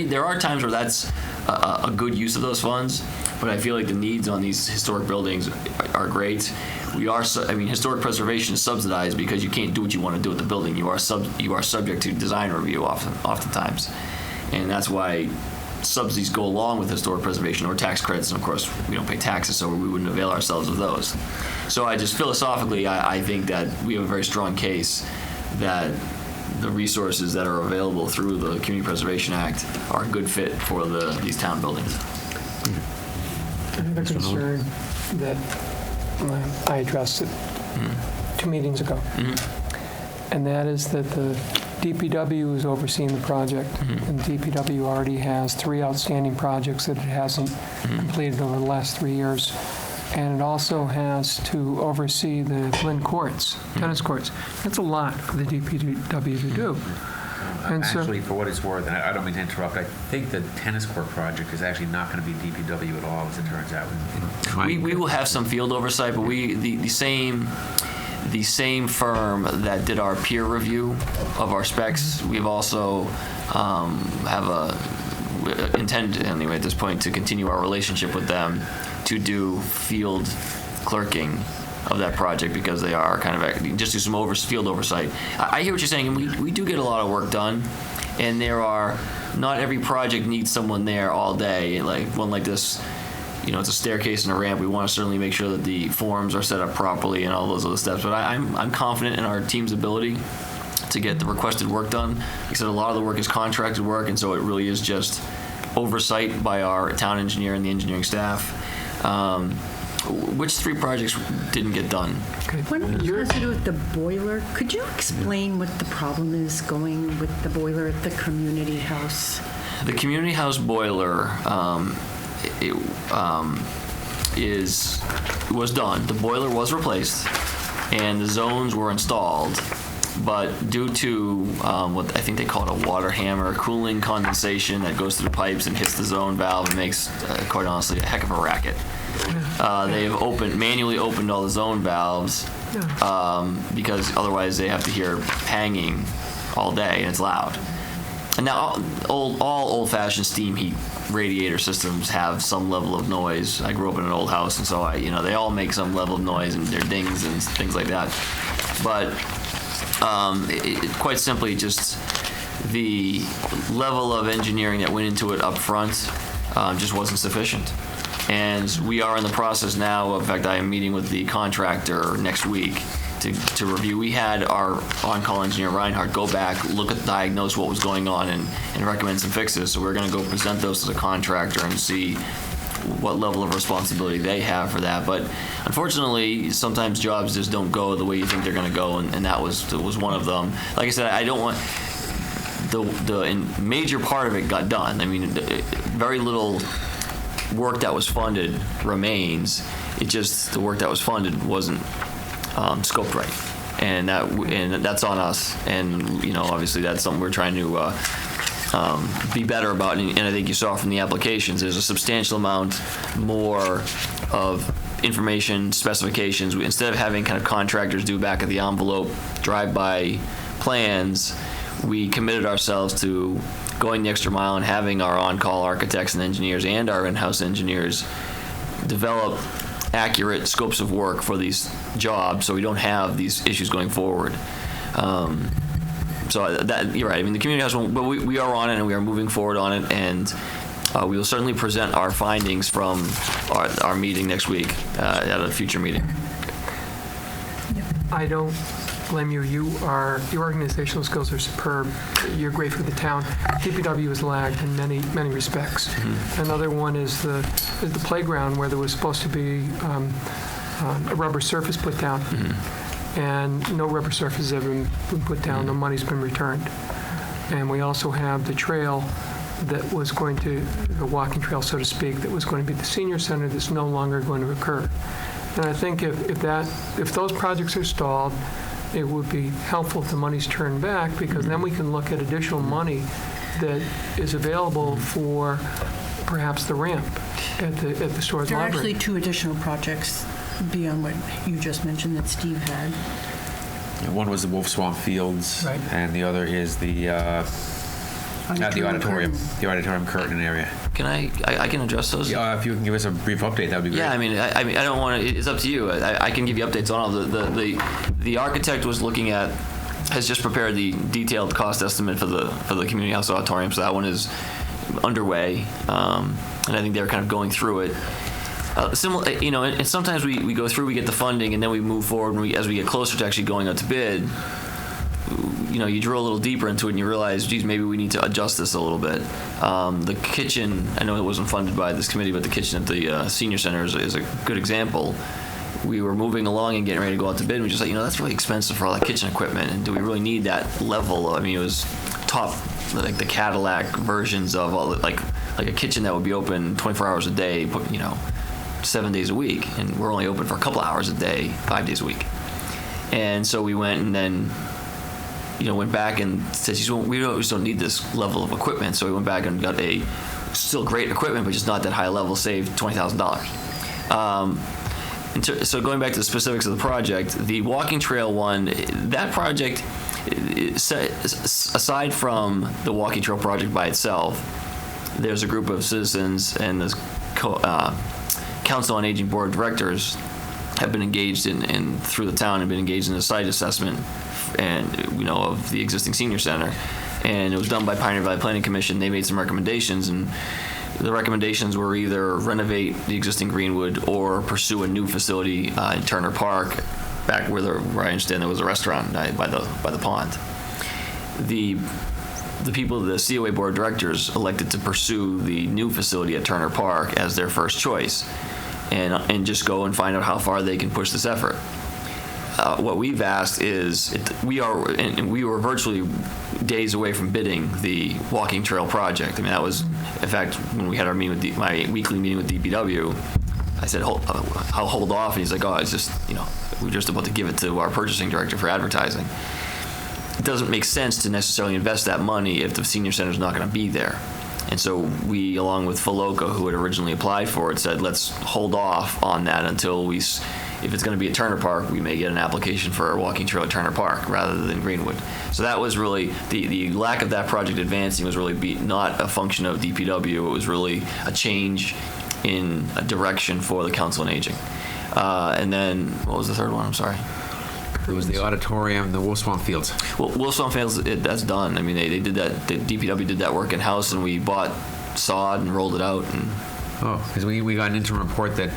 there are times where that's a good use of those funds, but I feel like the needs on these historic buildings are great. Historic preservation is subsidized because you can't do what you want to do with the building. You are subject to design review oftentimes, and that's why subsidies go along with historic preservation, or tax credits. And of course, we don't pay taxes, so we wouldn't avail ourselves of those. So I just philosophically, I think that we have a very strong case that the resources that are available through the Community Preservation Act are a good fit for these town buildings. Another concern that I addressed 2 meetings ago, and that is that the DPW is overseeing the project, and DPW already has 3 outstanding projects that it hasn't completed over the last 3 years. And it also has to oversee the Glen courts, tennis courts. That's a lot for the DPW to do. And actually, for what it's worth, and I don't mean to interrupt, I think the tennis court project is actually not going to be DPW at all, as it turns out. We will have some field oversight, but the same firm that did our peer review of our specs, we've also intend anyway at this point to continue our relationship with them to do field clerking of that project, because they are kind of just do some field oversight. I hear what you're saying, and we do get a lot of work done, and not every project needs someone there all day. Like one like this, it's a staircase and a ramp. We want to certainly make sure that the forms are set up properly and all those other steps. But I'm confident in our team's ability to get the requested work done. Like I said, a lot of the work is contracted work, and so it really is just oversight by our town engineer and the engineering staff. Which 3 projects didn't get done? One has to do with the boiler. Could you explain what the problem is going with the boiler at the community house? The community house boiler was done. The boiler was replaced, and the zones were installed. But due to what I think they call it a water hammer, cooling condensation that goes through the pipes and hits the zone valve and makes, quite honestly, a heck of a racket. They have manually opened all the zone valves because otherwise they have to hear panging all day, and it's loud. And now all old-fashioned steam heat radiator systems have some level of noise. I grew up in an old house, and so they all make some level of noise, and they're dings and things like that. But quite simply, just the level of engineering that went into it up front just wasn't sufficient. And we are in the process now. In fact, I am meeting with the contractor next week to review. We had our on-call engineer, Reinhardt, go back, diagnose what was going on, and recommend some fixes. So we're going to go present those to the contractor and see what level of responsibility they have for that. But unfortunately, sometimes jobs just don't go the way you think they're going to go, and that was one of them. Like I said, I don't want the major part of it got done. I mean, very little work that was funded remains. It just the work that was funded wasn't scoped right, and that's on us. And obviously that's something we're trying to be better about. And I think you saw from the applications, there's a substantial amount more of information, specifications. Instead of having kind of contractors do back of the envelope drive-by plans, we committed ourselves to going the extra mile and having our on-call architects and engineers and our in-house engineers develop accurate scopes of work for these jobs, so we don't have these issues going forward. So that you're right. I mean, the community house, but we are on it, and we are moving forward on it, and we will certainly present our findings from our meeting next week at a future meeting. I don't blame you. Your organizational skills are superb. You're great for the town. DPW has lagged in many respects. Mm-hmm. Another one is the playground, where there was supposed to be a rubber surface put down. Mm-hmm. And no rubber surface has ever been put down. No money's been returned. And we also have the trail that was going to, the walking trail, so to speak, that was going to be the senior center that's no longer going to occur. And I think if those projects are stalled, it would be helpful if the money's turned back, because then we can look at additional money that is available for perhaps the ramp at the Stores There are Library. actually 2 additional projects beyond what you just mentioned that Steve had. One was the Wolf Swamp Fields, right, and the other is the auditorium, the auditorium curtain area. Can I can address those? Yeah, if you can give us a brief update, that would be great. Yeah, I mean, I don't want to. It's up to you. I can give you updates on all the architect has just prepared the detailed cost estimate for the community house auditorium, so that one is underway, and I think they're kind of going through it. Similar, and sometimes we go through, we get the funding, and then we move forward. And as we get closer to actually going out to bid, you drill a little deeper into it, and you realize, geez, maybe we need to adjust this a little bit. The kitchen, I know it wasn't funded by this committee, but the kitchen at the senior center is a good example. We were moving along and getting ready to go out to bid, and we just like, that's really expensive for all that kitchen equipment, and do we really need that level? I mean, it was top, like the Cadillac versions of all, like a kitchen that would be open 24 hours a day, 7 days a week, and we're only open for a couple hours a day, 5 days a week. And so we went and then, went back and said, we just don't need this level of equipment. So we went back and got still great equipment, but just not that high level, saved $20,000. So going back to the specifics of the project, the walking trail one, that project, aside from the walking trail project by itself, there's a group of citizens and the Council on Aging Board of Directors have been engaged in through the town, have been engaged in a site assessment and of the existing senior center, and it was done by Pioneer Valley Planning Commission. They made some recommendations, and the recommendations were either renovate the existing Greenwood or pursue a new facility in Turner Park, back where I understand there was a restaurant by the pond. The people of the COA Board of Directors elected to pursue the new facility at Turner Park as their first choice. and just go and find out how far they can push this effort. What we've asked is, we were virtually days away from bidding the walking trail project. I mean, that was, in fact, when we had our meeting with my weekly meeting with DPW, I said, I'll hold off, and he's like, oh, it's just, we're just about to give it to our purchasing director for advertising. It doesn't make sense to necessarily invest that money if the senior center is not going to be there. And so we, along with Faloka, who had originally applied for it, said, let's hold off on that until if it's going to be at Turner Park, we may get an application for a walking trail at Turner Park rather than Greenwood. So that was really, the lack of that project advancing was really not a function of DPW. It was really a change in a direction for the Council on Aging. And then, what was the third one? I'm sorry. It was the auditorium, the Wolf Swamp Fields. Well, Wolf Swamp Fields, that's done. I mean, they did that. The DPW did that work in-house, and we bought sod and rolled it out. Because we got an interim report that,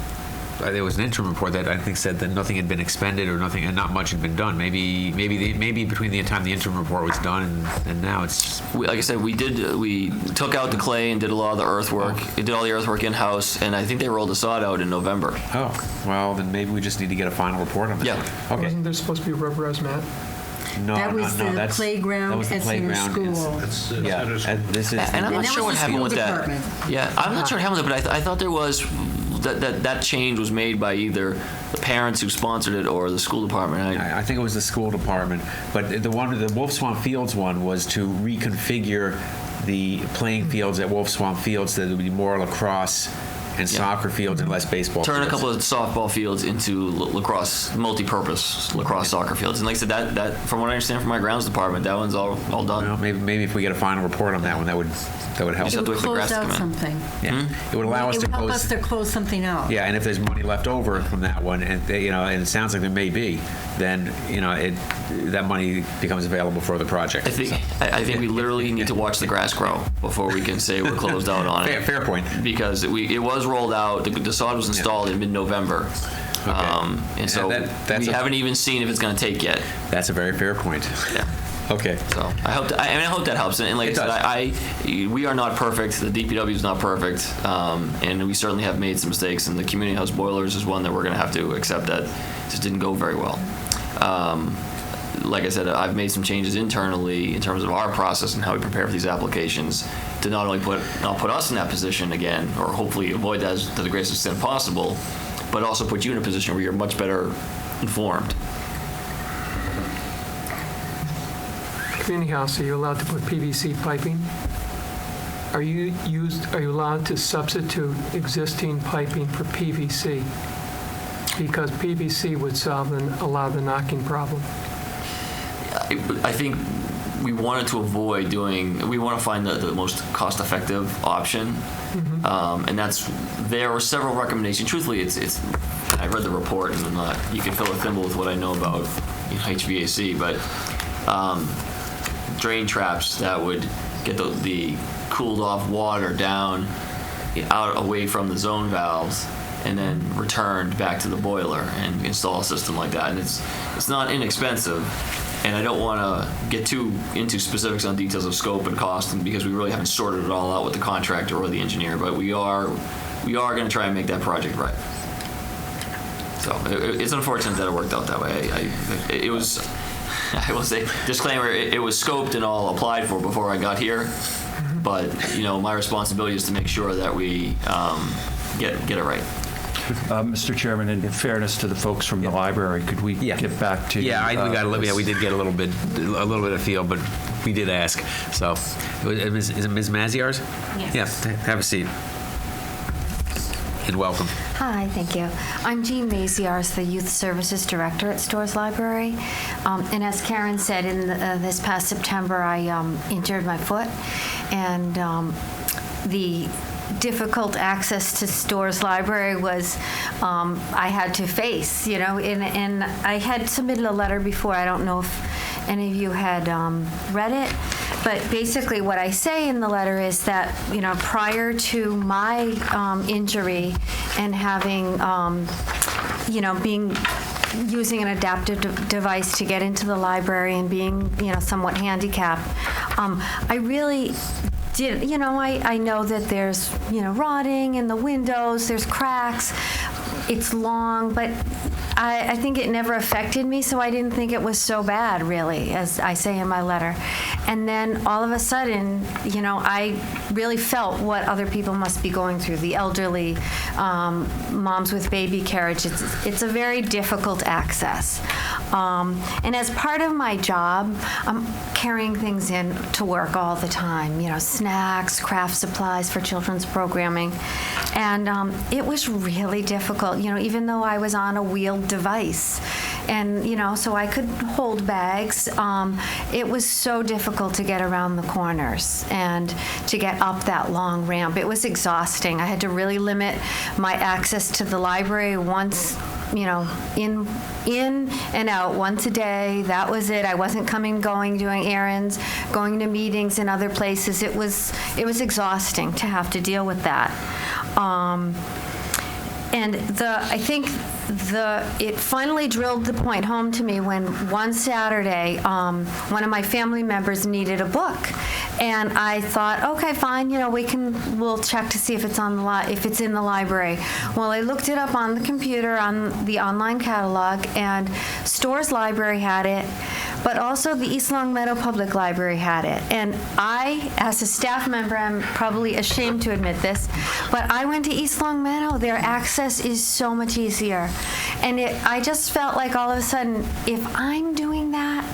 there was an interim report that I think said that nothing had been expended or nothing, and not much had been done. Maybe between the time the interim report was done and now it's. Like I said, we took out the clay and did a lot of the earthwork. We did all the earthwork in-house, and I think they rolled the sod out in November. Oh, well, then maybe we just need to get a final report on that. Yeah. Okay. Wasn't there supposed to be rubberized mat? No, That was the playground that was the at center playground. school. Yeah, this is. And I'm not sure what happened with that. Yeah, I'm not sure what happened with it, but I thought there was that change was made by either the parents who sponsored it or the school department. I think it was the school department, but the Wolf Swamp Fields one was to reconfigure the playing fields at Wolf Swamp Fields so that there would be more lacrosse and soccer fields and less baseball Turn fields. a couple of softball fields into lacrosse, multi-purpose lacrosse soccer fields. And like I said, that from what I understand from my grounds department, that one's all done. Well, maybe if we get a final report on that one, that would help. Just have to wait for the grass to come in. Something. Yeah. It would allow us It to would help close. us to close something out. Yeah, and if there's money left over from that one, and and it sounds like there may be, then that money becomes available for other projects. I think we literally need to watch the grass grow before we can say we're closed out on it. Fair point. Because it was rolled out. The sod was installed in mid-November. Okay. And so we haven't even seen if it's going to take yet. That's a very fair point. Yeah. Okay. So I hope that helps. And like I said, we are not perfect. The DPW is not perfect, and we certainly have made some mistakes. And the community house boilers is one that we're going to have to accept that just didn't go very well. Like I said, I've made some changes internally in terms of our process and how we prepare for these applications to not only not put us in that position again, or hopefully avoid that to the greatest extent possible, but also put you in a position where you're much better informed. Community house, are you allowed to put PVC piping? Are you allowed to substitute existing piping for PVC? Because PVC would allow the knocking problem. I think we wanted to avoid we want to find the most cost-effective option. Mm-hmm. And there were several recommendations. Truthfully, it's I read the report, and you can fill a thimble with what I know about HVAC, but drain traps that would get the cooled off water down out away from the zone valves and then returned back to the boiler and install a system like that. And it's not inexpensive. And I don't want to get too into specifics on details of scope and cost, and because we really haven't sorted it all out with the contractor or the engineer, but we are going to try and make that project right. So it's unfortunate that it worked out that way. It was, I will say, disclaimer, it was scoped and all applied for before I got here, but my responsibility is to make sure that we get it right. Mr. Chairman, in fairness to the folks from the library, could we get back to? Yeah, we did get a little bit of feel, but we did ask. So, is it Ms. Maziarz? Yes. Yeah, have a seat. And welcome. Hi, thank you. I'm Jean Maziarz, the Youth Services Director at Storrs Library. And as Karen said, in this past September, I injured my foot, and the difficult access to Storrs Library was I had to face, and I had submitted a letter before. I don't know if any of you had read it, but basically what I say in the letter is that, prior to my injury and having, using an adaptive device to get into the library and being, somewhat handicapped, I really I know that there's, rotting in the windows, there's cracks, it's long, but I think it never affected me, so I didn't think it was so bad, really, as I say in my letter. And then all of a sudden, I really felt what other people must be going through, the elderly, moms with baby carriages. It's a very difficult access. And as part of my job, I'm carrying things in to work all the time, snacks, craft supplies for children's programming. And it was really difficult, even though I was on a wheeled device. And, so I could hold bags. It was so difficult to get around the corners and to get up that long ramp. It was exhausting. I had to really limit my access to the library once, in and out once a day. That was it. I wasn't going, doing errands, going to meetings in other places. It was exhausting to have to deal with that. And I think it finally drilled the point home to me when one Saturday, one of my family members needed a book, and I thought, okay, fine, we'll check to see if it's if it's in the library. Well, I looked it up on the computer on the online catalog, and Storrs Library had it, but also the East Long Meadow Public Library had it. And I, as a staff member, I'm probably ashamed to admit this, but I went to East Long Meadow. Their access is so much easier. And I just felt like all of a sudden, if I'm doing that,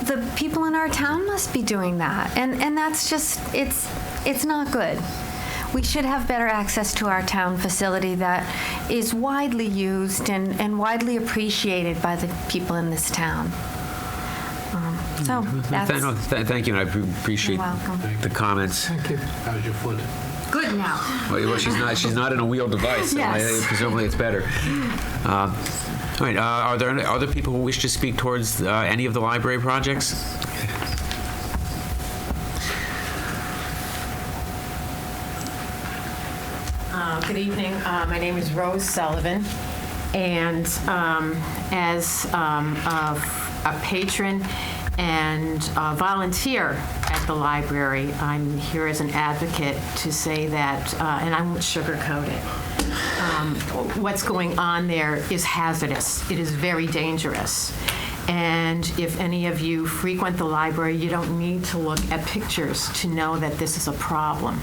the people in our town must be doing that. And that's just, it's not good. We should have better access to our town facility that is widely used and widely appreciated by the people in this town. So that's... Thank you, and I appreciate the comments. Thank you. How's your foot? Good now. Well, she's not in a wheeled device. Yes. So presumably it's better. All right. Are there any other people who wish to speak towards any of the library projects? Good evening. My name is Rose Sullivan, and as a patron and volunteer at the library, I'm here as an advocate to say that, and I won't sugarcoat it, what's going on there is hazardous. It is very dangerous. And if any of you frequent the library, you don't need to look at pictures to know that this is a problem.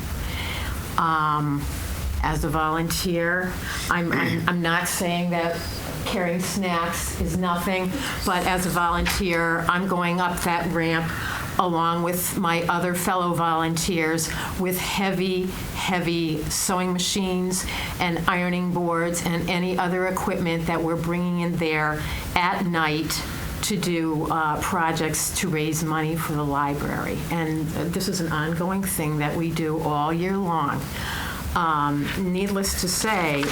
As a volunteer, I'm not saying that carrying snacks is nothing, but as a volunteer, I'm going up that ramp along with my other fellow volunteers with heavy, heavy sewing machines and ironing boards and any other equipment that we're bringing in there at night to do projects to raise money for the library. And this is an ongoing thing that we do all year long. Needless to say,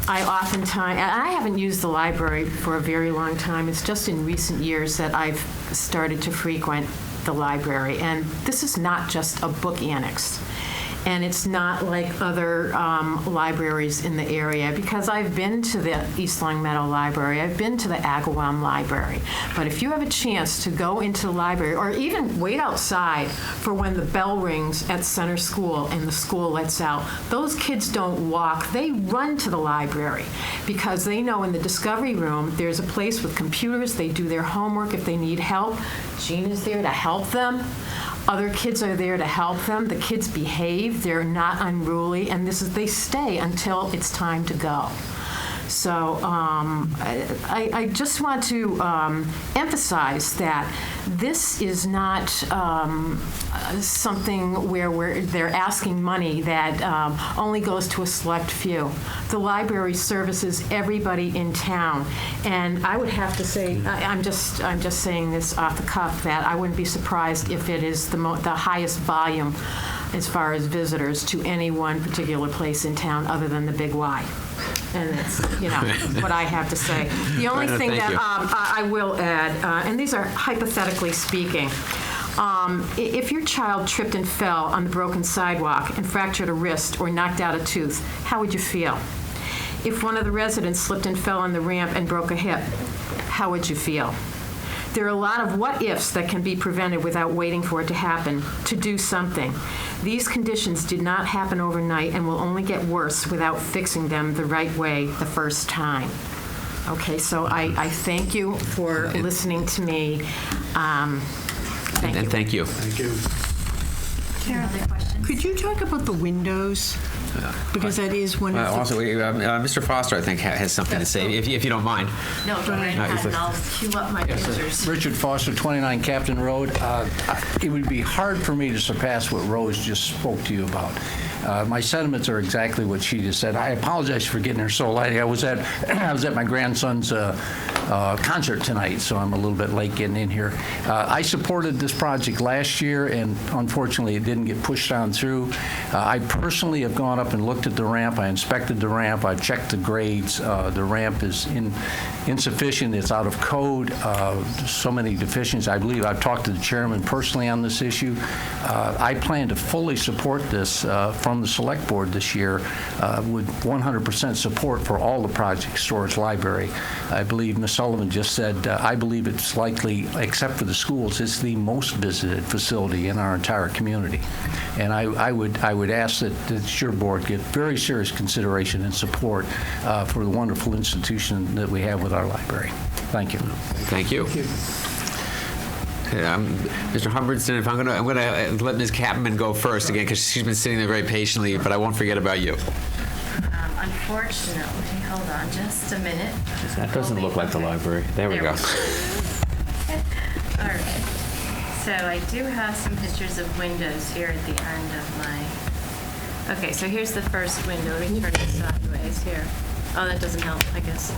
I haven't used the library for a very long time. It's just in recent years that I've started to frequent the library. And this is not just a book annex. And it's not like other libraries in the area, because I've been to the East Long Meadow Library, I've been to the Agawam Library. But if you have a chance to go into the library, or even wait outside for when the bell rings at Center School and the school lets out, those kids don't walk, they run to the library, because they know in the Discovery Room there's a place with computers, they do their homework if they need help. Jean is there to help them. Other kids are there to help them. The kids behave. They're not unruly, and they stay until it's time to go. So I just want to emphasize that this is not something where they're asking money that only goes to a select few. The library services everybody in town, and I would have to say, I'm just saying this off the cuff, that I wouldn't be surprised if it is the highest volume as far as visitors to any one particular place in town other than the Big Y. And that's, what I have to say. The only thing that I will add, and these are hypothetically speaking, if your child tripped and fell on the broken sidewalk and fractured a wrist or knocked out a tooth, how would you feel? If one of the residents slipped and fell on the ramp and broke a hip, how would you feel? there are a lot of what-ifs that can be prevented without waiting for it to happen, to do something. These conditions did not happen overnight and will only get worse without fixing them the right way the first time. Okay, so I thank you for listening to me. Thank you. And thank you. Thank you. Could you talk about the windows? Because that is one of the... Also, Mr. Foster, I think, has something to say, if you don't mind. No, go ahead, and I'll cue up my pictures. Richard Foster, 29 Captain Road. It would be hard for me to surpass what Rose just spoke to you about. My sentiments are exactly what she just said. I apologize for getting her so late. I was at my grandson's concert tonight, so I'm a little bit late getting in here. I supported this project last year, and unfortunately, it didn't get pushed on through. I personally have gone up and looked at the ramp. I inspected the ramp. I've checked the grades. The ramp is insufficient. It's out of code. So many deficiencies. I believe I've talked to the chairman personally on this issue. I plan to fully support this from the select board this year with 100% support for all the projects, Storage Library. I believe Ms. Sullivan just said, I believe it's likely, except for the schools, it's the most visited facility in our entire community. And I would ask that your board get very serious consideration and support for the wonderful institution that we have with our library. Thank you. Thank you. Mr. Humbertson, I'm going to let Ms. Capman go first again, because she's been sitting there very patiently, but I won't forget about you. Unfortunately, hold on just a minute. That doesn't look like the library. There we go. All right. So I do have some pictures of windows here at the end of my... Okay, so here's the first window. Let me turn it sideways here. Oh, that doesn't help, I guess.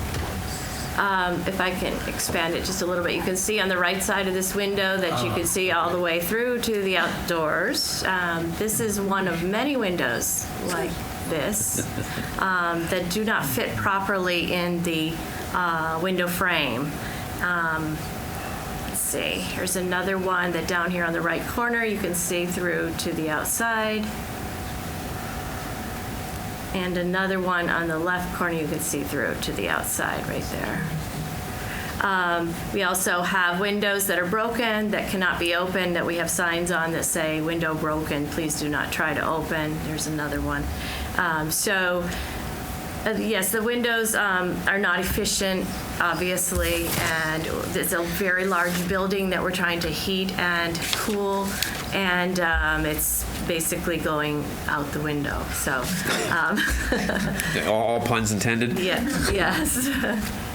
If I can expand it just a little bit, you can see on the right side of this window that you can see all the way through to the outdoors. This is one of many windows like this that do not fit properly in the window frame. Let's see, here's another one that down here on the right corner you can see through to the outside. And another one on the left corner you can see through to the outside right there. We also have windows that are broken that cannot be opened, that we have signs on that say window broken, please do not try to open. There's another one. Yes, the windows are not efficient, obviously, and it's a very large building that we're trying to heat and cool, and it's basically going out the window. So, all puns intended? Yeah, yes.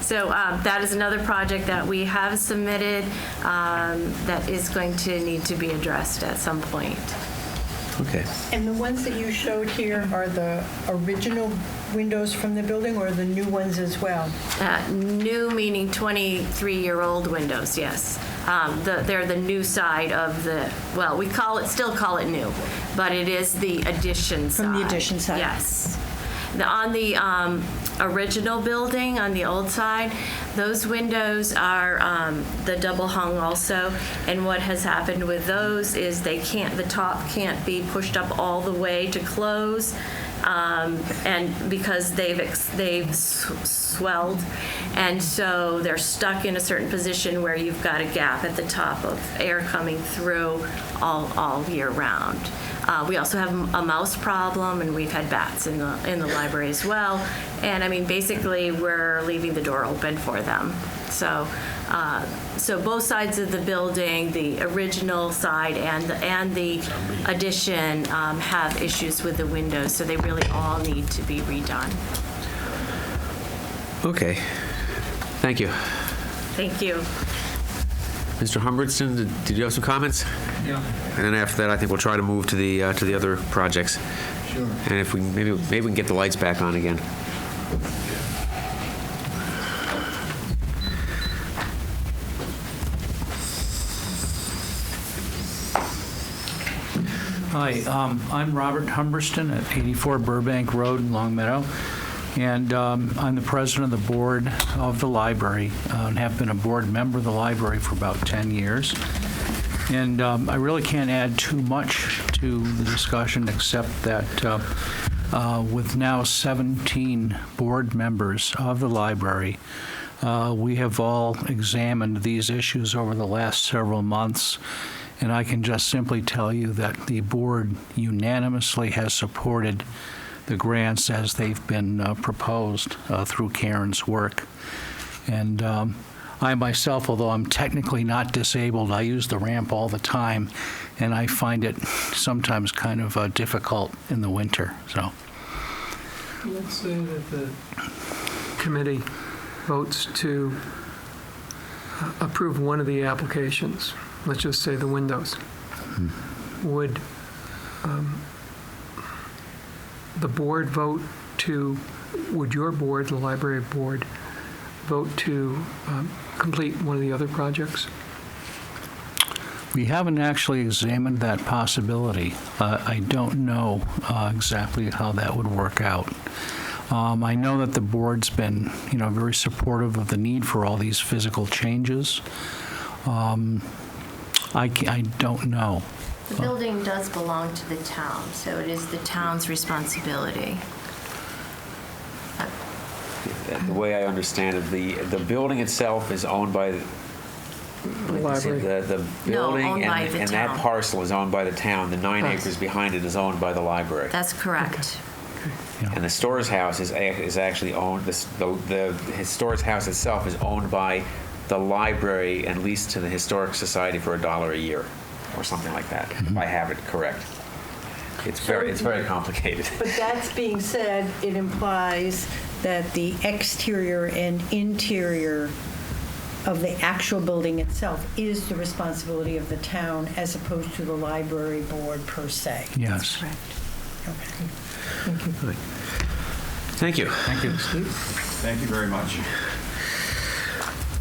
So that is another project that we have submitted that is going to need to be addressed at some point. Okay. And the ones that you showed here are the original windows from the building or the new ones as well? New meaning 23-year-old windows, yes. They're the new side of the, well, we still call it new, but it is the addition side. From the addition side? Yes. On the original building, on the old side, those windows are the double hung also, and what has happened with those is the top can't be pushed up all the way to close, and because they've swelled, and so they're stuck in a certain position where you've got a gap at the top of air coming through all year round. We also have a mouse problem, and we've had bats in the library as well. And I mean, basically, we're leaving the door open for them. So both sides of the building, the original side and the addition, have issues with the windows. So they really all need to be redone. Okay. Thank you. Thank you. Mr. Humbertson, did you have some comments? Yeah. And then after that, I think we'll try to move to the other projects. Sure. And if we maybe we can get the lights back on again. Hi, I'm Robert Humberston at 84 Burbank Road in Long Meadow, and I'm the president of the board of the library and have been a board member of the library for about 10 years. And I really can't add too much to the discussion except that with now 17 board members of the library, We have all examined these issues over the last several months, and I can just simply tell you that the board unanimously has supported the grants as they've been proposed through Karen's work. And I myself, although I'm technically not disabled, I use the ramp all the time, and I find it sometimes kind of difficult in the winter. So, let's say that the committee votes to approve one of the applications. Let's just say the windows. Would the board vote to? Would your board, the library board, vote to complete one of the other projects? we haven't actually examined that possibility. I don't know exactly how that would work out. I know that the board's been, very supportive of the need for all these physical changes. I don't know. The building does belong to the town, so it is the town's responsibility. The way I understand it, the building itself is owned by the library. The building owned by the and town. that parcel is owned by the town. The 9 acres behind it is owned by the library. That's correct. And the Storrs House is actually owned. The Storrs House itself is owned by the library and leased to the Historic Society for $1 a year, or something like that. If I have it correct. It's very complicated. But that's being said, it implies that the exterior and interior of the actual building itself is the responsibility of the town as opposed to the library board per se. Yes. Correct. Okay. Thank you. Thank you. Thank you. Thank you very much.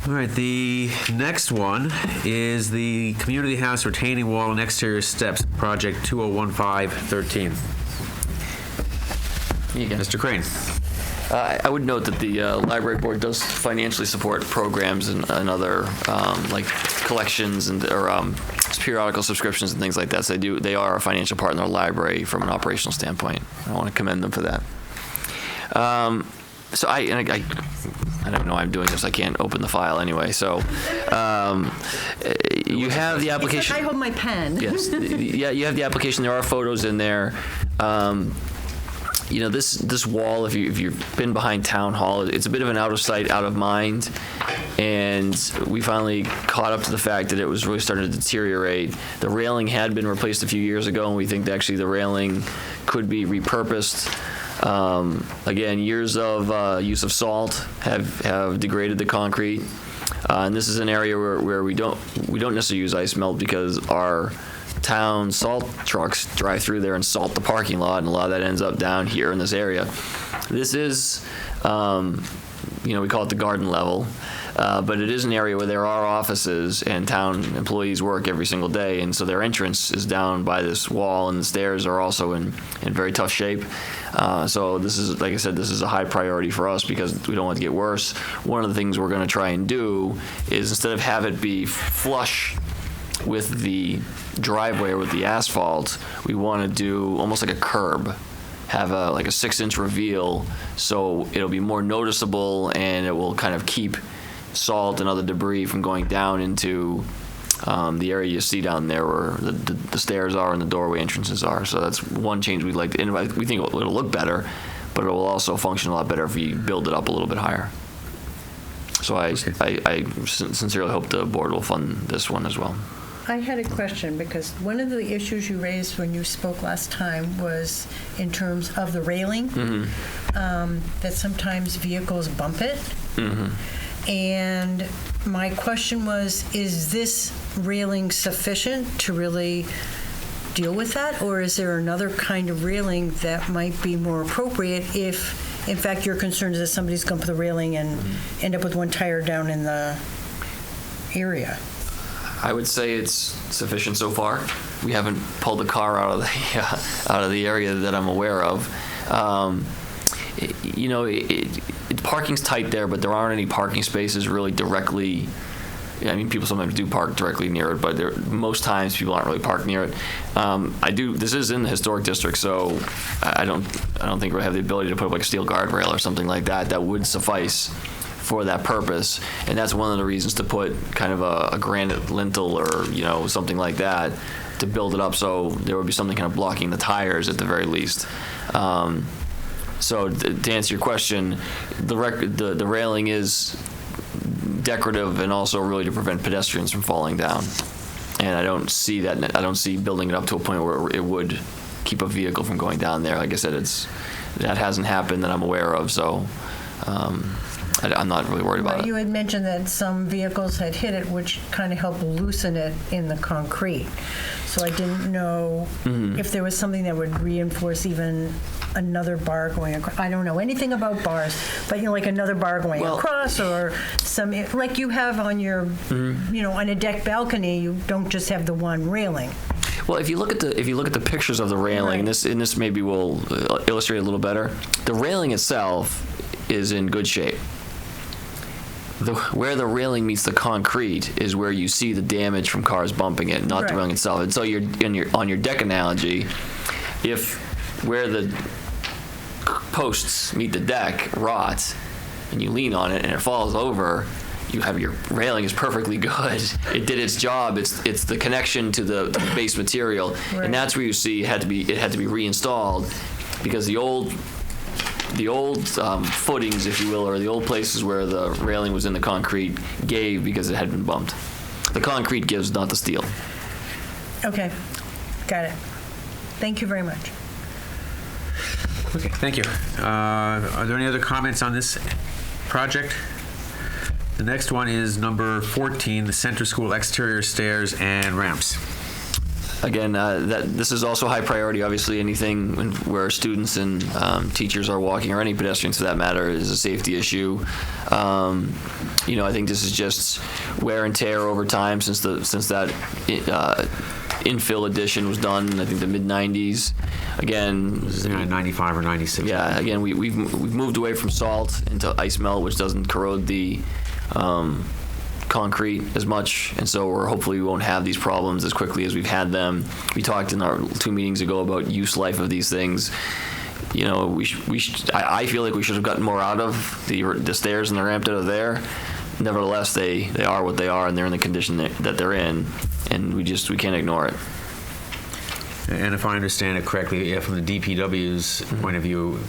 All right, the next one is the Community House Retaining Wall and Exterior Steps, Project 2015-13. Mr. Crane. I would note that the library board does financially support programs and other like collections and or periodical subscriptions and things like that. So they are a financial partner of the library from an operational standpoint. I want to commend them for that. So I don't know why I'm doing this. I can't open the file anyway. So you have the application. I hold my pen. Yes. Yeah, you have the application. There are photos in there. This wall, if you've been behind Town Hall, it's a bit of an out of sight, out of mind. And we finally caught up to the fact that it was really starting to deteriorate. The railing had been replaced a few years ago, and we think that actually the railing could be repurposed. Again, years of use of salt have degraded the concrete. And this is an area where we don't necessarily use ice melt because our town salt trucks drive through there and salt the parking lot, and a lot of that ends up down here in this area. This is, we call it the garden level, but it is an area where there are offices and town employees work every single day, and so their entrance is down by this wall, and the stairs are also in very tough shape. So this is, like I said, this is a high priority for us because we don't want it to get worse. One of the things we're going to try and do is, instead of have it be flush with the driveway or with the asphalt, we want to do almost like a curb, have a 6-inch reveal, so it'll be more noticeable and it will kind of keep salt and other debris from going down into the area you see down there where the stairs are and the doorway entrances are. So that's one change we'd like to, and we think it'll look better, but it will also function a lot better if we build it up a little bit higher. So I sincerely hope the board will fund this one as well. I had a question because one of the issues you raised when you spoke last time was in terms of the railing, that sometimes vehicles bump it. And my question was, is this railing sufficient to really deal with that? Or is there another kind of railing that might be more appropriate if, in fact, your concern is that somebody's going to put the railing and end up with one tire down in the area? I would say it's sufficient so far. We haven't pulled the car out of the area that I'm aware of. Parking's tight there, but there aren't any parking spaces really directly. People sometimes do park directly near it, but most times people aren't really parked near it. This is in the historic district, so I don't think we have the ability to put up like a steel guardrail or something like that. That would suffice for that purpose, and that's one of the reasons to put kind of a granite lintel or something like that to build it up, so there would be something kind of blocking the tires at the very least. So to answer your question, the railing is decorative and also really to prevent pedestrians from falling down. And I don't see that. I don't see building it up to a point where it would keep a vehicle from going down there. Like I said, that hasn't happened that I'm aware of. So I'm not really worried about it. You had mentioned that some vehicles had hit it, which kind of helped loosen it in the concrete. So I didn't know if there was something that would reinforce even another bar going across. I don't know anything about bars, but like another bar going across, or some like you have on your, on a deck balcony. You don't just have the one railing. Well, if you look at the pictures of the railing, and this maybe will illustrate a little better. The railing itself is in good shape. Where the railing meets the concrete is where you see the damage from cars bumping it, not the railing itself. And so on your deck analogy, if where the posts meet the deck rots and you lean on it and it falls over, you have your railing is perfectly good. It did its job. It's the connection to the base material, and that's where you see it had to be reinstalled, because the old footings, if you will, or the old places where the railing was in the concrete gave because it had been bumped. The concrete gives, not the steel. Okay, got it. Thank you very much. Okay, thank you. Are there any other comments on this project? The next one is number 14, the Center School exterior stairs and ramps. Again, this is also high priority. Obviously, anything where students and teachers are walking, or any pedestrians for that matter, is a safety issue. I think this is just wear and tear over time since that infill addition was done. I think the mid '90s. Again, this is 95 or 96. Yeah. Again, we've moved away from salt into ice melt, which doesn't corrode the concrete as much, and so hopefully we won't have these problems as quickly as we've had them. We talked in our 2 meetings ago about use life of these things. I feel like we should have gotten more out of the stairs and the ramp out of there. Nevertheless, they are what they are, and they're in the condition that they're in, and we can't ignore it. And if I understand it correctly, from the DPW's point of view,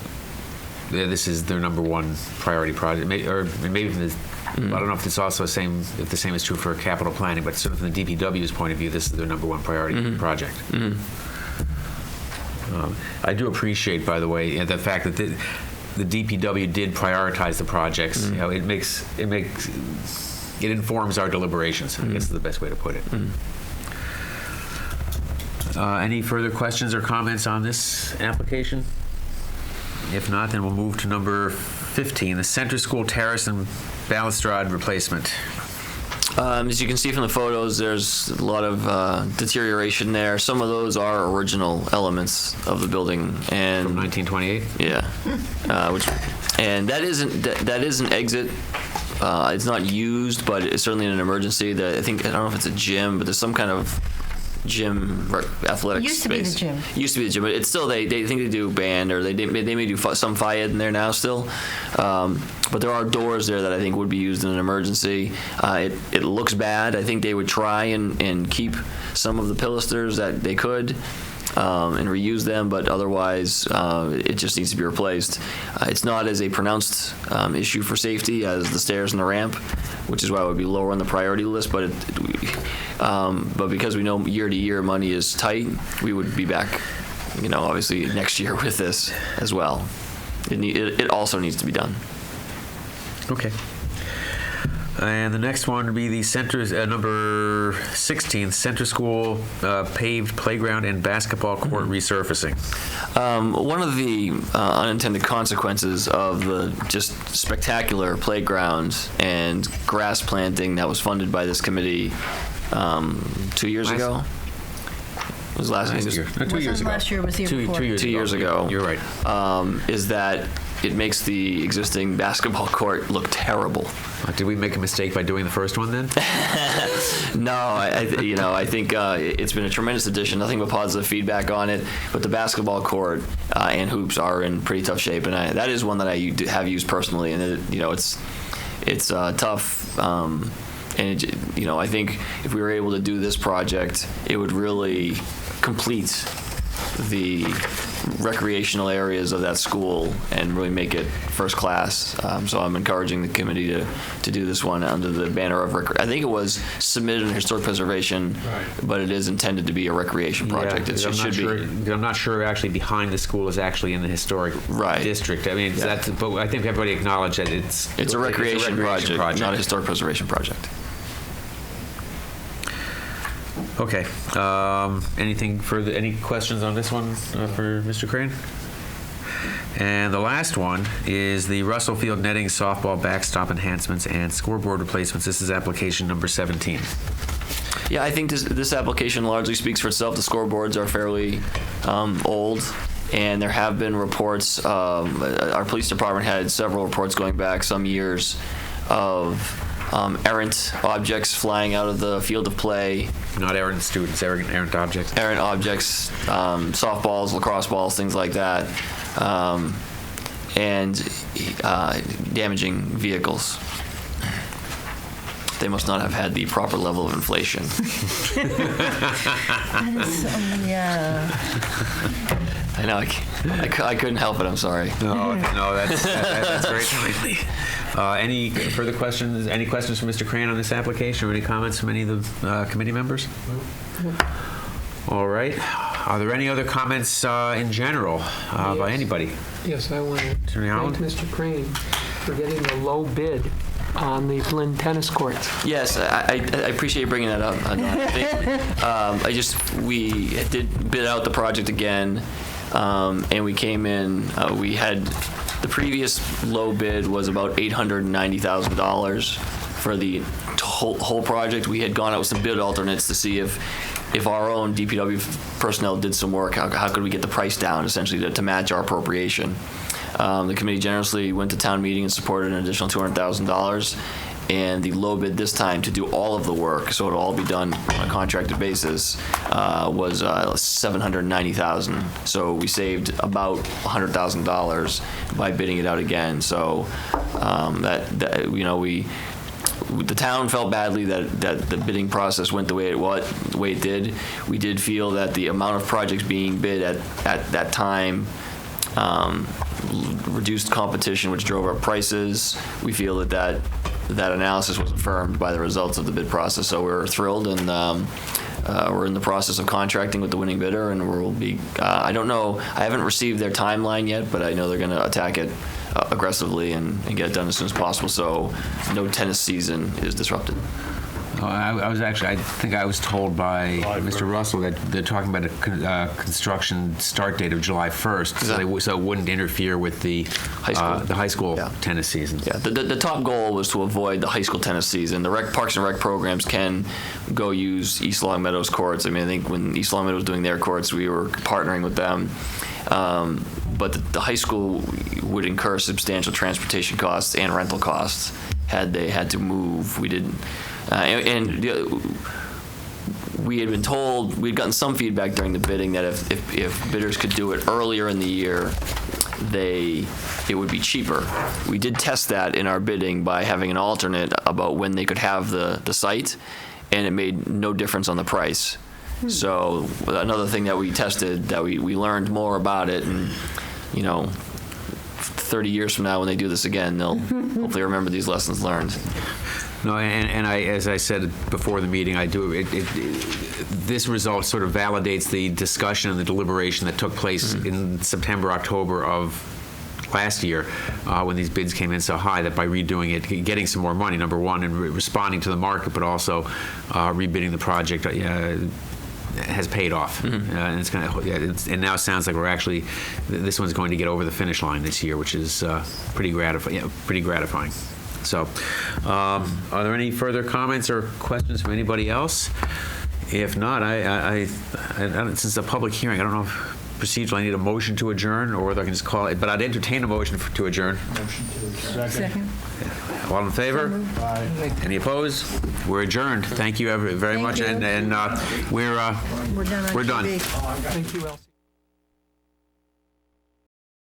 this is their number one priority project, or maybe from the I don't know if it's also the same is true for capital planning, but sort of from the DPW's point of view, this is their number one priority project. I do appreciate, by the way, the fact that the DPW did prioritize the projects. It informs our deliberations. I guess is the best way to put it. Any further questions or comments on this application? If not, then we'll move to number 15, the Center School terrace and balustrade replacement. As you can see from the photos, there's a lot of deterioration there. Some of those are original elements of the building, and from 1928. Yeah, and that is an exit. It's not used, but it's certainly an emergency. I don't know if it's a gym, but there's some kind of gym athletics Used to space. be the gym. Used to be the gym, but it's still they think they do band, or they may do some phy ed in there now still. But there are doors there that I think would be used in an emergency. It looks bad. I think they would try and keep some of the pilasters that they could and reuse them, but otherwise it just needs to be replaced. It's not as a pronounced issue for safety as the stairs and the ramp, which is why it would be lower on the priority list. But because we know year to year money is tight, we would be back, obviously next year with this as well. It also needs to be done. Okay. And the next one would be the number 16, Center School paved playground and basketball court resurfacing. One of the unintended consequences of the just spectacular playground and grass planting that was funded by this committee 2 years ago. It was last year. No, 2 years ago. Last year was the year before. 2 years ago. You're right. Is that it makes the existing basketball court look terrible. Did we make a mistake by doing the first one then? No, I think it's been a tremendous addition. Nothing but positive feedback on it. But the basketball court and hoops are in pretty tough shape, and that is one that I have used personally. And it's tough. And I think if we were able to do this project, it would really complete the recreational areas of that school and really make it first class. So I'm encouraging the committee to do this one under the banner of I think it was submitted in historic preservation, but it is intended to be a recreation project. Yeah, It should be. I'm not sure actually behind the school is actually in the historic district. I mean, but I think everybody acknowledged that it's a recreation project, not a historic preservation project. Okay. Anything further? Any questions on this one for Mr. Crane? And the last one is the Russell Field netting, softball backstop enhancements, and scoreboard replacements. This is application number 17. Yeah, I think this application largely speaks for itself. The scoreboards are fairly old, and there have been reports. Our police department had several reports going back some years of errant objects flying out of the field of play. Not errant students, errant objects. Errant objects, softballs, lacrosse balls, things like that, and damaging vehicles. They must not have had the proper level of inflation. Yeah. I know. I couldn't help it. I'm sorry. No, that's very timely. Any further questions? Any questions from Mr. Crane on this application, or any comments from any of the committee members? All right. Are there any other comments in general by anybody? Yes, I want to Attorney thank Holland? Mr. Crane for getting the low bid on the Flynn tennis courts. Yes, I appreciate you bringing that up. We did bid out the project again, and we came in. We had the previous low bid was about $890,000 for the whole project. We had gone out with some bid alternates to see if our own DPW personnel did some work, how could we get the price down, essentially, to match our appropriation. The committee generously went to town meeting and supported an additional $200,000, and the low bid this time to do all of the work, so it'll all be done on a contracted basis, was $790,000. So we saved about $100,000 by bidding it out again. So the town felt badly that the bidding process went the way it did. We did feel that the amount of projects being bid at that time reduced competition, which drove up prices. We feel that analysis was affirmed by the results of the bid process. So we're thrilled, and we're in the process of contracting with the winning bidder, and we'll be. I don't know. I haven't received their timeline yet, but I know they're going to attack it aggressively and get it done as soon as possible, so no tennis season is disrupted. I think I was told by Mr. Russell that they're talking about a construction start date of July 1st, so it wouldn't interfere with the high school tennis season. Yeah, the top goal was to avoid the high school tennis season. The Parks and Rec programs can go use East Long Meadows courts. I mean, I think when East Long Meadows was doing their courts, we were partnering with them. But the high school would incur substantial transportation costs and rental costs had they had to move. We didn't. We had been told, we'd gotten some feedback during the bidding that if bidders could do it earlier in the year, it would be cheaper. We did test that in our bidding by having an alternate about when they could have the site, and it made no difference on the price. So another thing that we tested, that we learned more about it, and 30 years from now when they do this again, they'll hopefully remember these lessons learned. No, and I, as I said before the meeting, this result sort of validates the discussion and the deliberation that took place in September, October of last year when these bids came in so high, that by redoing it, getting some more money, number one, and responding to the market, but also rebidding the project has paid off. And it's going to. It now sounds like this one's going to get over the finish line this year, which is pretty gratifying. So, are there any further comments or questions from anybody else? If not, I since it's a public hearing, I don't know if procedurally I need a motion to adjourn, or whether I can just call it, but I'd entertain a motion to adjourn. Motion to adjourn. Second. All in favor? Aye. Any opposed? We're adjourned. Thank you very much, and we're done. We're done. We're done. Thank you, Elsie.